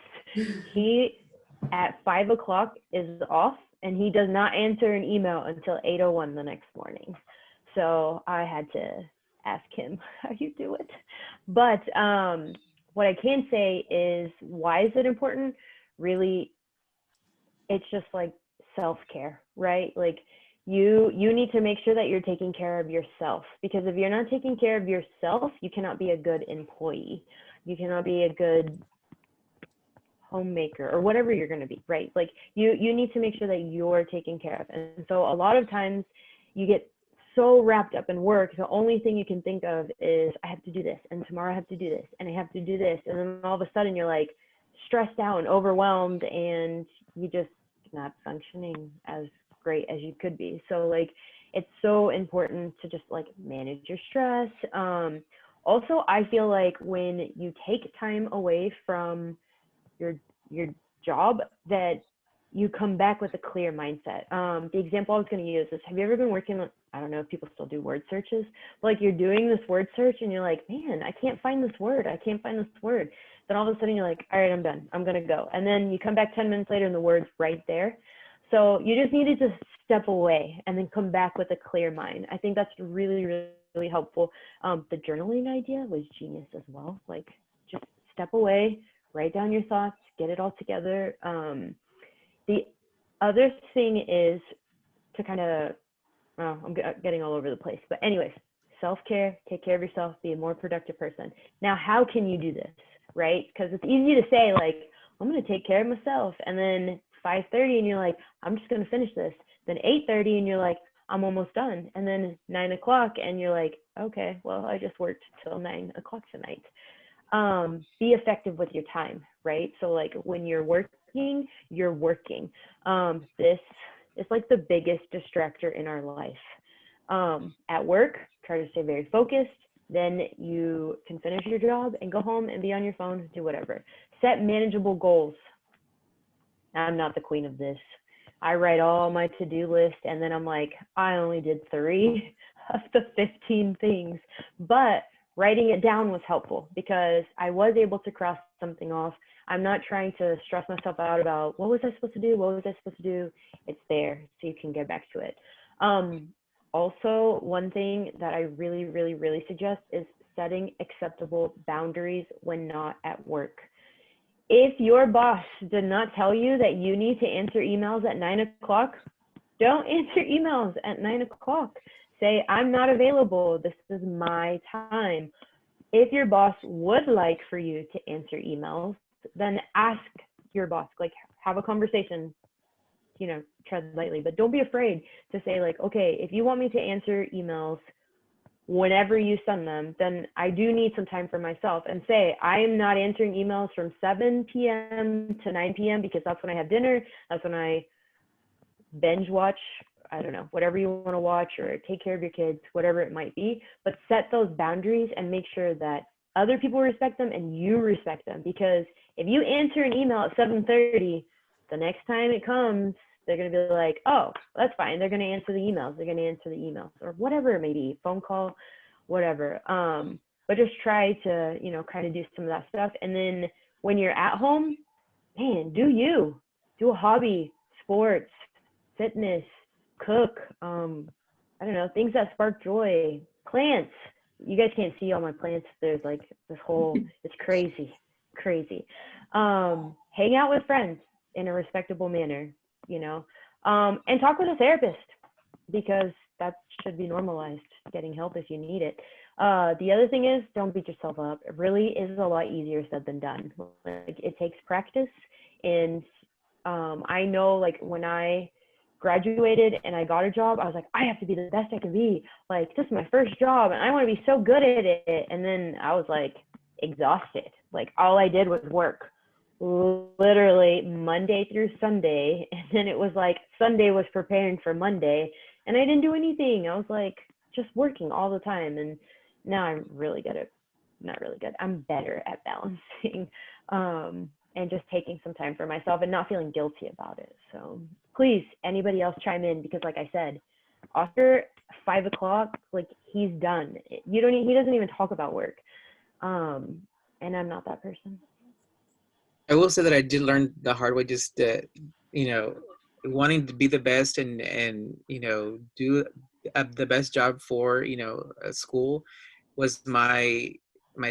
He, at 5 o'clock, is off, and he does not answer an email until 8:01 the next morning. So I had to ask him how you do it. But what I can say is, why is it important? Really, it's just like self-care, right? Like you need to make sure that you're taking care of yourself, because if you're not taking care of yourself, you cannot be a good employee. You cannot be a good homemaker, or whatever you're going to be, right? Like you need to make sure that you're taken care of. And so a lot of times you get so wrapped up in work, the only thing you can think of is I have to do this, and tomorrow I have to do this, and I have to do this, and then all of a sudden you're like stressed out and overwhelmed, and you just not functioning as great as you could be. So like it's so important to just like manage your stress. Also, I feel like when you take time away from your job, that you come back with a clear mindset. The example I was going to use is, have you ever been working on, I don't know if people still do word searches, but like you're doing this word search and you're like, man, I can't find this word. I can't find this word. Then all of a sudden you're like, all right, I'm done. I'm going to go. And then you come back 10 minutes later and the word's right there. So you just needed to step away and then come back with a clear mind. I think that's really, really, really helpful. The journaling idea was genius as well. Like just step away, write down your thoughts, get it all together. The other thing is to kind of, I'm getting all over the place, but anyways, self-care, take care of yourself, be a more productive person. Now, how can you do this, right? Because it's easy to say like, I'm going to take care of myself. And then 5:30 and you're like, I'm just going to finish this. Then 8:30 and you're like, I'm almost done. And then 9 o'clock and you're like, okay, well, I just worked till 9 o'clock tonight. Be effective with your time, right? So like when you're working, you're working. This is like the biggest distractor in our life. At work, try to stay very focused. Then you can finish your job and go home and be on your phone, do whatever. Set manageable goals. I'm not the queen of this. I write all my to-do list and then I'm like, I only did 3 of the 15 things. But writing it down was helpful because I was able to cross something off. I'm not trying to stress myself out about what was I supposed to do? What was I supposed to do? It's there so you can get back to it. Also, one thing that I really, really, really suggest is setting acceptable boundaries when not at work. If your boss did not tell you that you need to answer emails at 9 o'clock, don't answer emails at 9 o'clock. Say, I'm not available. This is my time. If your boss would like for you to answer emails, then ask your boss, like have a conversation, you know, tread lightly, but don't be afraid to say like, okay, if you want me to answer emails whenever you send them, then I do need some time for myself, and say, I am not answering emails from 7 p.m. to 9 p.m. because that's when I have dinner. That's when I binge watch, I don't know, whatever you want to watch or take care of your kids, whatever it might be, but set those boundaries and make sure that other people respect them and you respect them. Because if you answer an email at 7:30, the next time it comes, they're going to be like, oh, that's fine. They're going to answer the emails. They're going to answer the emails or whatever it may be, phone call, whatever. But just try to, you know, kind of do some of that stuff. And then when you're at home, man, do a hobby, sports, fitness, cook, I don't know, things that spark joy, plants. You guys can't see all my plants. There's like this whole, it's crazy. Hang out with friends in a respectable manner, you know, and talk with a therapist because that should be normalized, getting help if you need it. The other thing is, don't beat yourself up. It really is a lot easier said than done. Like, it takes practice. And I know, like, when I graduated and I got a job, I was like, I have to be the best I can be. Like, this is my first job and I want to be so good at it. And then I was like exhausted. Like, all I did was work literally Monday through Sunday. And then it was like Sunday was preparing for Monday and I didn't do anything. I was like just working all the time. And now I'm really good at, not really good, I'm better at balancing and just taking some time for myself and not feeling guilty about it. So please, anybody else chime in, because like I said, after 5 o'clock, like, he's done. He doesn't even talk about work. And I'm not that person. I will say that I did learn the hard way, just you know, wanting to be the best and you know, do the best job for, you know, a school was my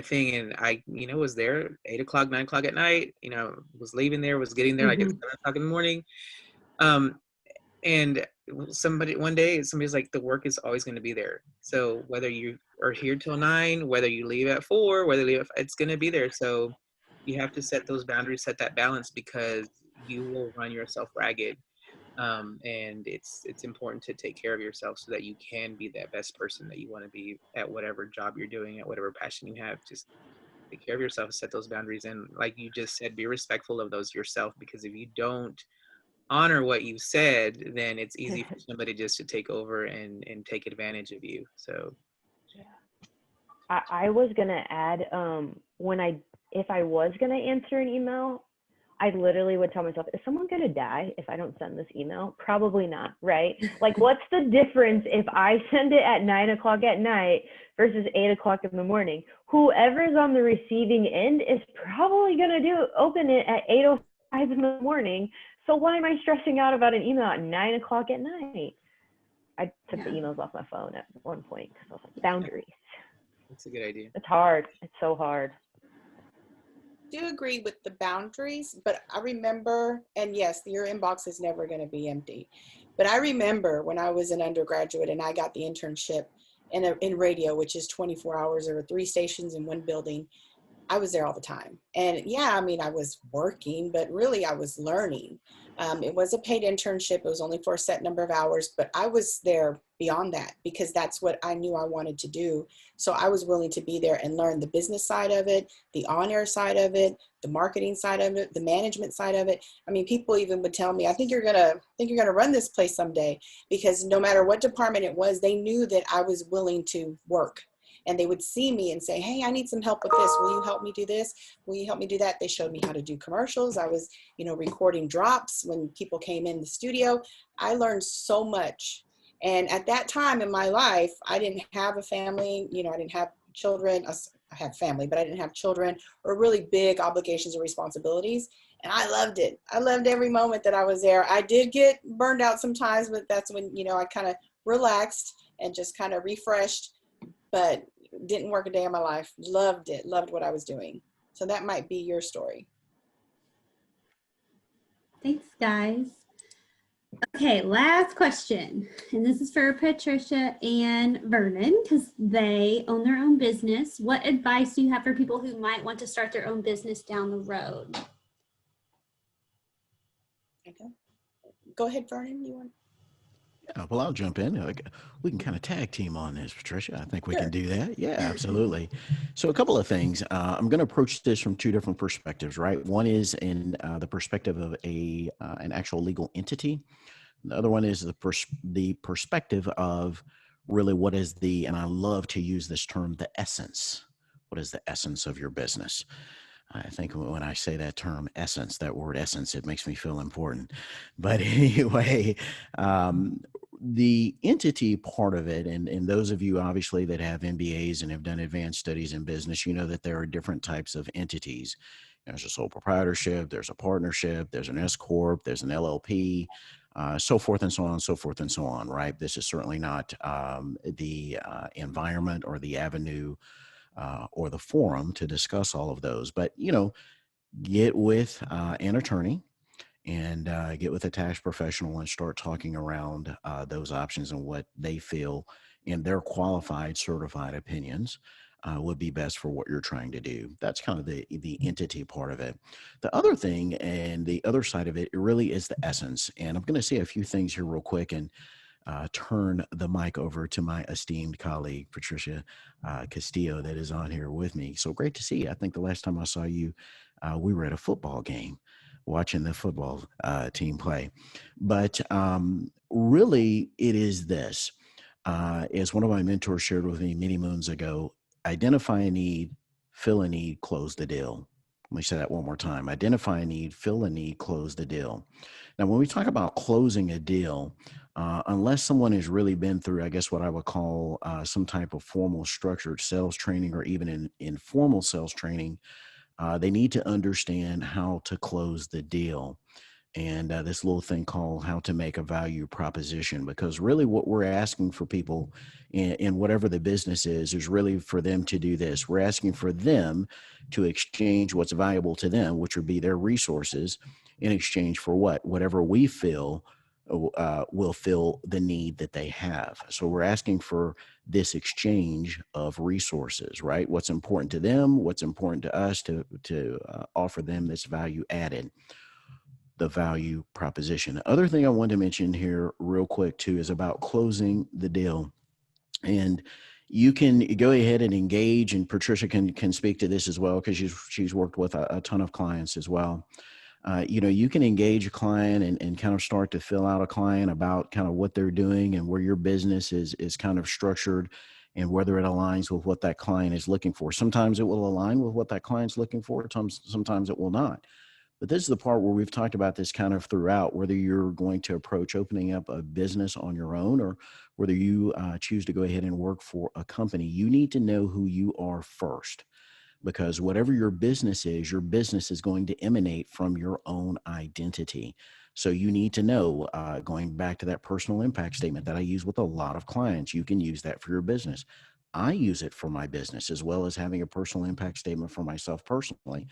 thing. And I, you know, was there 8 o'clock, 9 o'clock at night, you know, was leaving there, was getting there like at 7 o'clock in the morning. And one day somebody's like, the work is always going to be there. So whether you are here till 9, whether you leave at 4, whether you leave, it's going to be there. So you have to set those boundaries, set that balance, because you will run yourself ragged. And it's important to take care of yourself so that you can be that best person that you want to be at whatever job you're doing, at whatever passion you have. Just take care of yourself, set those boundaries, and like you just said, be respectful of those yourself, because if you don't honor what you said, then it's easy for somebody just to take over and take advantage of you. So I was gonna add, if I was gonna answer an email, I literally would tell myself, is someone gonna die if I don't send this email? Probably not, right? Like, what's the difference if I send it at 9 o'clock at night versus 8 o'clock in the morning? Whoever's on the receiving end is probably gonna open it at 8:05 in the morning. So why am I stressing out about an email at 9 o'clock at night? I took the emails off my phone at one point because I was like, boundaries. that's a good idea. It's hard. It's so hard. Do agree with the boundaries, but I remember, and yes, your inbox is never going to be empty, but I remember when I was an undergraduate and I got the internship in radio, which is 24 hours, or 3 stations in one building. I was there all the time. And yeah, I mean, I was working, but really I was learning. It was a paid internship. It was only for a set number of hours, but I was there beyond that because that's what I knew I wanted to do. So I was willing to be there and learn the business side of it, the on-air side of it, the marketing side of it, the management side of it. I mean, people even would tell me, I think you're gonna run this place someday, because no matter what department it was, they knew that I was willing to work. And they would see me and say, hey, I need some help with this. Will you help me do this? Will you help me do that? They showed me how to do commercials. I was, recording drops when people came in the studio. I learned so much. And at that time in my life, I didn't have a family. I didn't have children. I had family, but I didn't have children or really big obligations or responsibilities. And I loved it. I loved every moment that I was there. I did get burned out sometimes, but that's when, I kind of relaxed and just kind of refreshed. But didn't work a day in my life. Loved it. Loved what I was doing. So that might be your story. Thanks, guys. Okay, last question. And this is for Patricia and Vernon because they own their own business. What advice do you have for people who might want to start their own business down the road? Okay. Go ahead, Vernon. You want? Well, I'll jump in. We can kind of tag team on this, Patricia. I think we Sure. can do that. Yeah, absolutely. So a couple of things. I'm going to approach this from 2 different perspectives, right? One is in the perspective of an actual legal entity. The other one is the perspective of really what is and I love to use this term, the essence. What is the essence of your business? I think when I say that term essence, that word essence, it makes me feel important. But anyway, the entity part of it, and those of you obviously that have MBAs and have done advanced studies in business, you know that there are different types of entities. There's a sole proprietorship, there's a partnership, there's an S Corp, there's an LLP, so forth and so on, so forth and so on, right? This is certainly not the environment or the avenue or the forum to discuss all of those. But, get with an attorney and get with a tax professional and start talking around those options and what they feel in their qualified, certified opinions would be best for what you're trying to do. That's kind of the entity part of it. The other thing and the other side of it really is the essence. And I'm going to say a few things here real quick and turn the mic over to my esteemed colleague, Patricia Castillo, that is on here with me. So great to see you. I think the last time I saw you, we were at a football game watching the football team play. But really, it is this. As one of my mentors shared with me many moons ago, identify a need, fill a need, close the deal. Let me say that one more time. Identify a need, fill a need, close the deal. Now, when we talk about closing a deal, unless someone has really been through, I guess, what I would call some type of formal structured sales training or even in informal sales training, they need to understand how to close the deal. And this little thing called how to make a value proposition, because really what we're asking for people in whatever the business is really for them to do this. We're asking for them to exchange what's valuable to them, which would be their resources, in exchange for whatever we feel will fill the need that they have. So we're asking for this exchange of resources, right? What's important to them, what's important to us to offer them this value added, the value proposition. The other thing I want to mention here real quick too is about closing the deal. And you can go ahead and engage, and Patricia can speak to this as well, because she's worked with a ton of clients as well. You can engage a client and kind of start to fill out a client about kind of what they're doing and where your business is kind of structured and whether it aligns with what that client is looking for. Sometimes it will align with what that client's looking for. Sometimes it will not. But this is the part where we've talked about this kind of throughout, whether you're going to approach opening up a business on your own or whether you choose to go ahead and work for a company. You need to know who you are first, because whatever your business is going to emanate from your own identity. So you need to know, going back to that personal impact statement that I use with a lot of clients, you can use that for your business. I use it for my business, as well as having a personal impact statement for myself personally.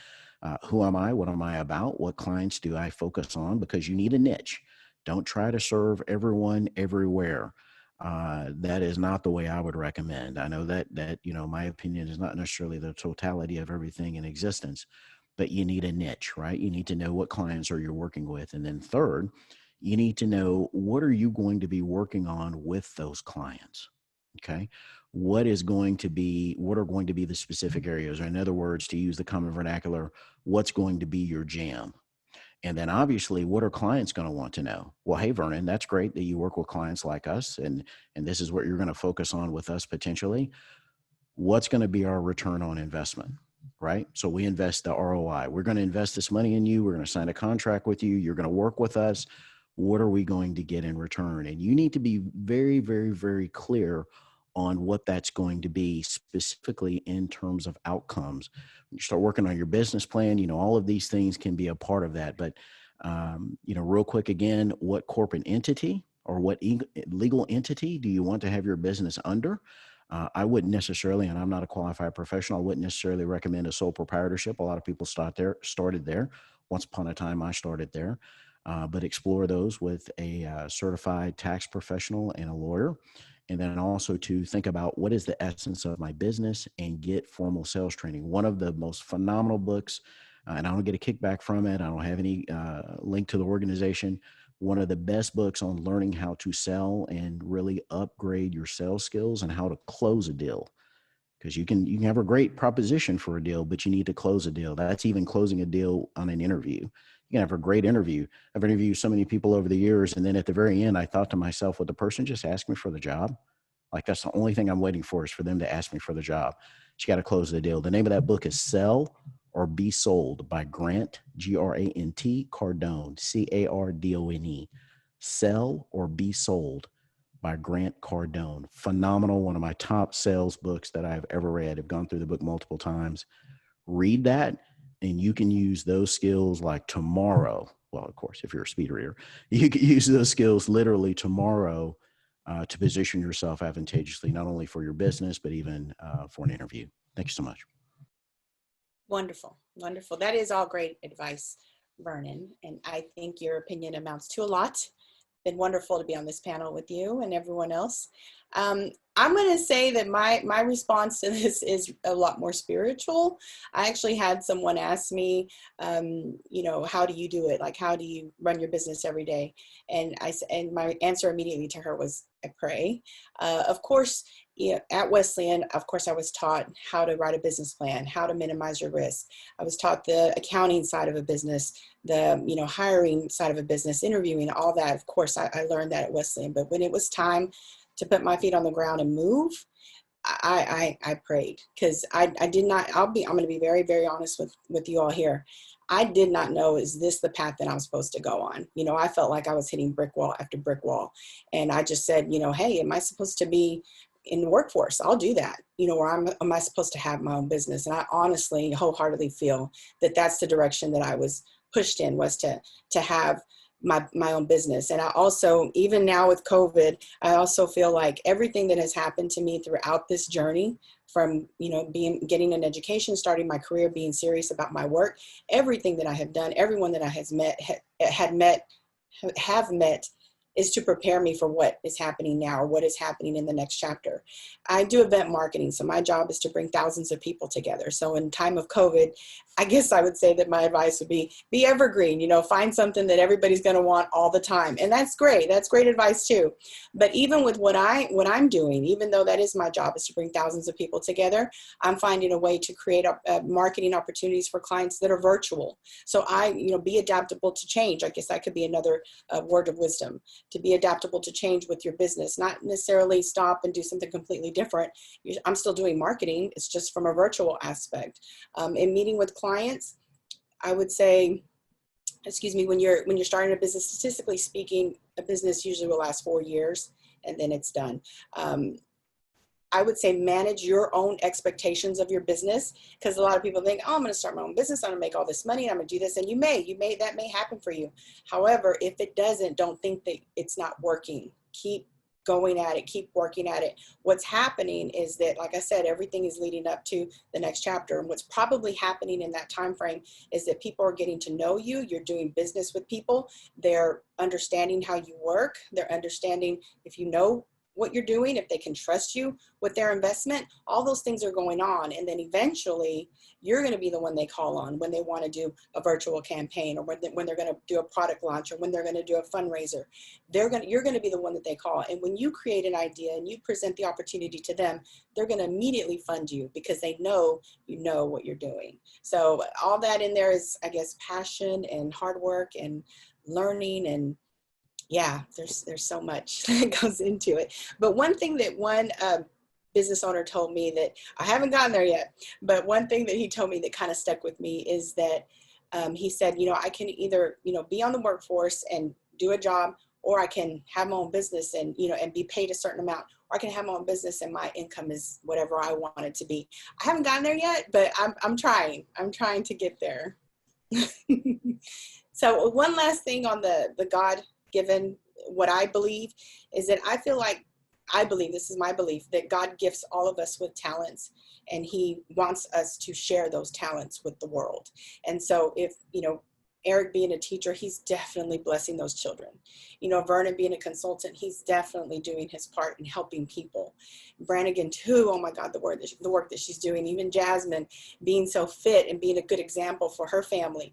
Who am I? What am I about? What clients do I focus on? Because you need a niche. Don't try to serve everyone everywhere. That is not the way I would recommend. I know that my opinion is not necessarily the totality of everything in existence, but you need a niche, right? You need to know what clients are you're working with. And then third, you need to know, what are you going to be working on with those clients? Okay. What are going to be the specific areas? Or in other words, to use the common vernacular, what's going to be your jam? And then obviously, what are clients going to want to know? Well, hey, Vernon, that's great that you work with clients like us, and this is what you're going to focus on with us potentially. What's going to be our return on investment, right? So we invest the ROI. We're going to invest this money in you. We're going to sign a contract with you. You're going to work with us. What are we going to get in return? And you need to be very, very, very clear on what that's going to be, specifically in terms of outcomes. When you start working on your business plan, all of these things can be a part of that. But, real quick again, what corporate entity or what legal entity do you want to have your business under? I wouldn't necessarily, and I'm not a qualified professional, I wouldn't necessarily recommend a sole proprietorship. A lot of people started there. Once upon a time, I started there. But explore those with a certified tax professional and a lawyer. And then also to think about, what is the essence of my business, and get formal sales training. One of the most phenomenal books, and I don't get a kickback from it, I don't have any link to the organization. One of the best books on learning how to sell and really upgrade your sales skills and how to close a deal. Because you can have a great proposition for a deal, but you need to close a deal. That's even closing a deal on an interview. You can have a great interview. I've interviewed so many people over the years, and then at the very end, I thought to myself, would the person just ask me for the job? Like, that's the only thing I'm waiting for, is for them to ask me for the job. You got to close the deal. The name of that book is Sell or Be Sold by Grant, Grant Cardone, Cardone. Sell or Be Sold by Grant Cardone. Phenomenal. One of my top sales books that I've ever read. I've gone through the book multiple times. Read that, and you can use those skills like tomorrow. Well, of course, if you're a speed reader, you can use those skills literally tomorrow to position yourself advantageously, not only for your business, but even for an interview. Thank you so much. Wonderful. Wonderful. That is all great advice, Vernon. And I think your opinion amounts to a lot. Been wonderful to be on this panel with you and everyone else. I'm going to say that my response to this is a lot more spiritual. I actually had someone ask me, how do you do it? Like, how do you run your business every day? And my answer immediately to her was, I pray. Of course, at Wesleyan, of course, I was taught how to write a business plan, how to minimize your risk. I was taught the accounting side of a business, the hiring side of a business, interviewing, all that. Of course, I learned that at Wesleyan. But when it was time to put my feet on the ground and move, I prayed, because I did not. I'm going to be very, very honest with you all here. I did not know, is this the path that I'm supposed to go on? I felt like I was hitting brick wall after brick wall. And I just said, hey, am I supposed to be in the workforce? I'll do that. Or am I supposed to have my own business? And I honestly, wholeheartedly feel that that's the direction that I was pushed in, was to have my own business. And I also, even now with COVID, I also feel like everything that has happened to me throughout this journey, from, getting an education, starting my career, being serious about my work, everything that I have done, everyone that I have met is to prepare me for what is happening now or what is happening in the next chapter. I do event marketing, so my job is to bring thousands of people together. So in time of COVID, I guess I would say that my advice would be evergreen, you know, find something that everybody's going to want all the time. And that's great. That's great advice too. But even with what I'm doing, even though that is my job, is to bring thousands of people together, I'm finding a way to create marketing opportunities for clients that are virtual. So be adaptable to change. I guess that could be another word of wisdom, to be adaptable to change with your business, not necessarily stop and do something completely different. I'm still doing marketing. It's just from a virtual aspect. In meeting with clients, I would say, when you're starting a business, statistically speaking, a business usually will last 4 years and then it's done. I would say manage your own expectations of your business, because a lot of people think, oh, I'm going to start my own business, I'm going to make all this money, I'm going to do this, and that may happen for you. However, if it doesn't, don't think that it's not working. Keep going at it, keep working at it. What's happening is that, like I said, everything is leading up to the next chapter. And what's probably happening in that time frame is that people are getting to know you. You're doing business with people. They're understanding how you work. They're understanding if you know what you're doing, if they can trust you with their investment. All those things are going on. And then eventually you're going to be the one they call on when they want to do a virtual campaign, or when they're going to do a product launch, or when they're going to do a fundraiser. You're going to be the one that they call. And when you create an idea and you present the opportunity to them, they're going to immediately fund you because they know you know what you're doing. So all that in there is, I guess, passion and hard work and learning, and yeah, there's so much that goes into it. But one thing that one business owner told me, that I haven't gotten there yet, but one thing that he told me that kind of stuck with me is that he said, I can either, be on the workforce and do a job, or I can have my own business and, and be paid a certain amount, or I can have my own business and my income is whatever I want it to be. I haven't gotten there yet, but I'm trying to get there. So one last thing on the God-given, what I believe is that I believe, this is my belief, that God gifts all of us with talents, and he wants us to share those talents with the world. And so if, Eric being a teacher, he's definitely blessing those children. Vernon being a consultant, he's definitely doing his part in helping people. Brannigan too, oh my God, the work that she's doing. Even Jasmine being so fit and being a good example for her family.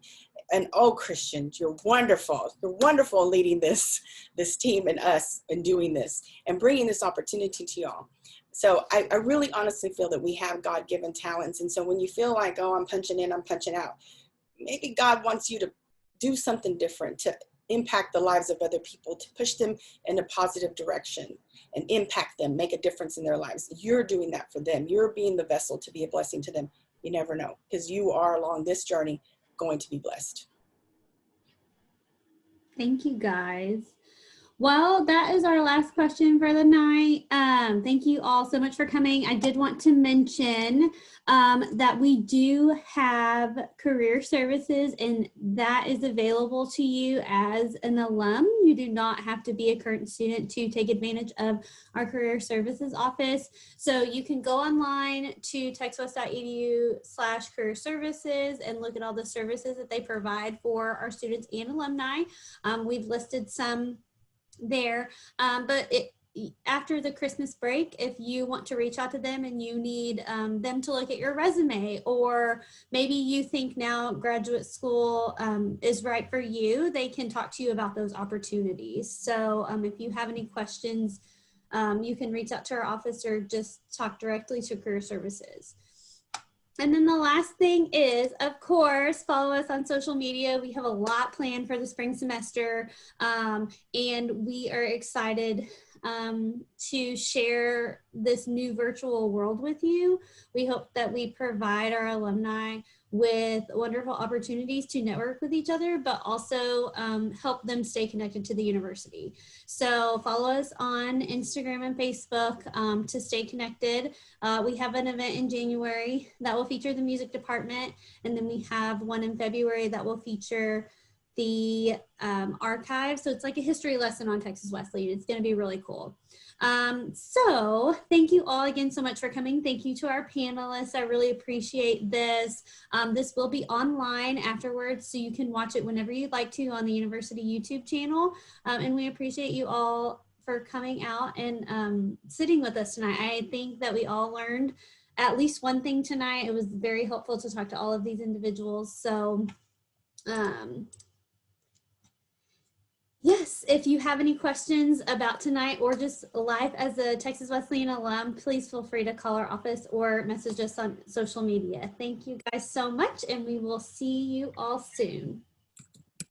And oh, Christian, you're wonderful. You're wonderful leading this team and us and doing this and bringing this opportunity to y'all. So I really honestly feel that we have God-given talents. And so when you feel like, oh, I'm punching in, I'm punching out, maybe God wants you to do something different, to impact the lives of other people, to push them in a positive direction and impact them, make a difference in their lives. You're doing that for them. You're being the vessel to be a blessing to them. You never know, because you are along this journey going to be blessed. Thank you, guys. Well, that is our last question for the night. Thank you all so much for coming. I did want to mention that we do have career services, and that is available to you as an alum. You do not have to be a current student to take advantage of our career services office. So you can go online to TXWES.edu/career services and look at all the services that they provide for our students and alumni. We've listed some there, but after the Christmas break, if you want to reach out to them and you need them to look at your resume, or maybe you think now graduate school is right for you, they can talk to you about those opportunities. So if you have any questions, you can reach out to our office or just talk directly to career services. And then the last thing is, of course, follow us on social media. We have a lot planned for the spring semester, and we are excited to share this new virtual world with you. We hope that we provide our alumni with wonderful opportunities to network with each other, but also help them stay connected to the university. So follow us on Instagram and Facebook to stay connected. We have an event in January that will feature the music department, and then we have one in February that will feature the archive. So it's like a history lesson on Texas Wesleyan. It's going to be really cool. So thank you all again so much for coming. Thank you to our panelists. I really appreciate this. This will be online afterwards, so you can watch it whenever you'd like to on the university YouTube channel. And we appreciate you all for coming out and sitting with us tonight. I think that we all learned at least one thing tonight. It was very helpful to talk to all of these individuals. So yes, if you have any questions about tonight or just life as a Texas Wesleyan alum, please feel free to call our office or message us on social media. Thank you guys so much, and we will see you all soon.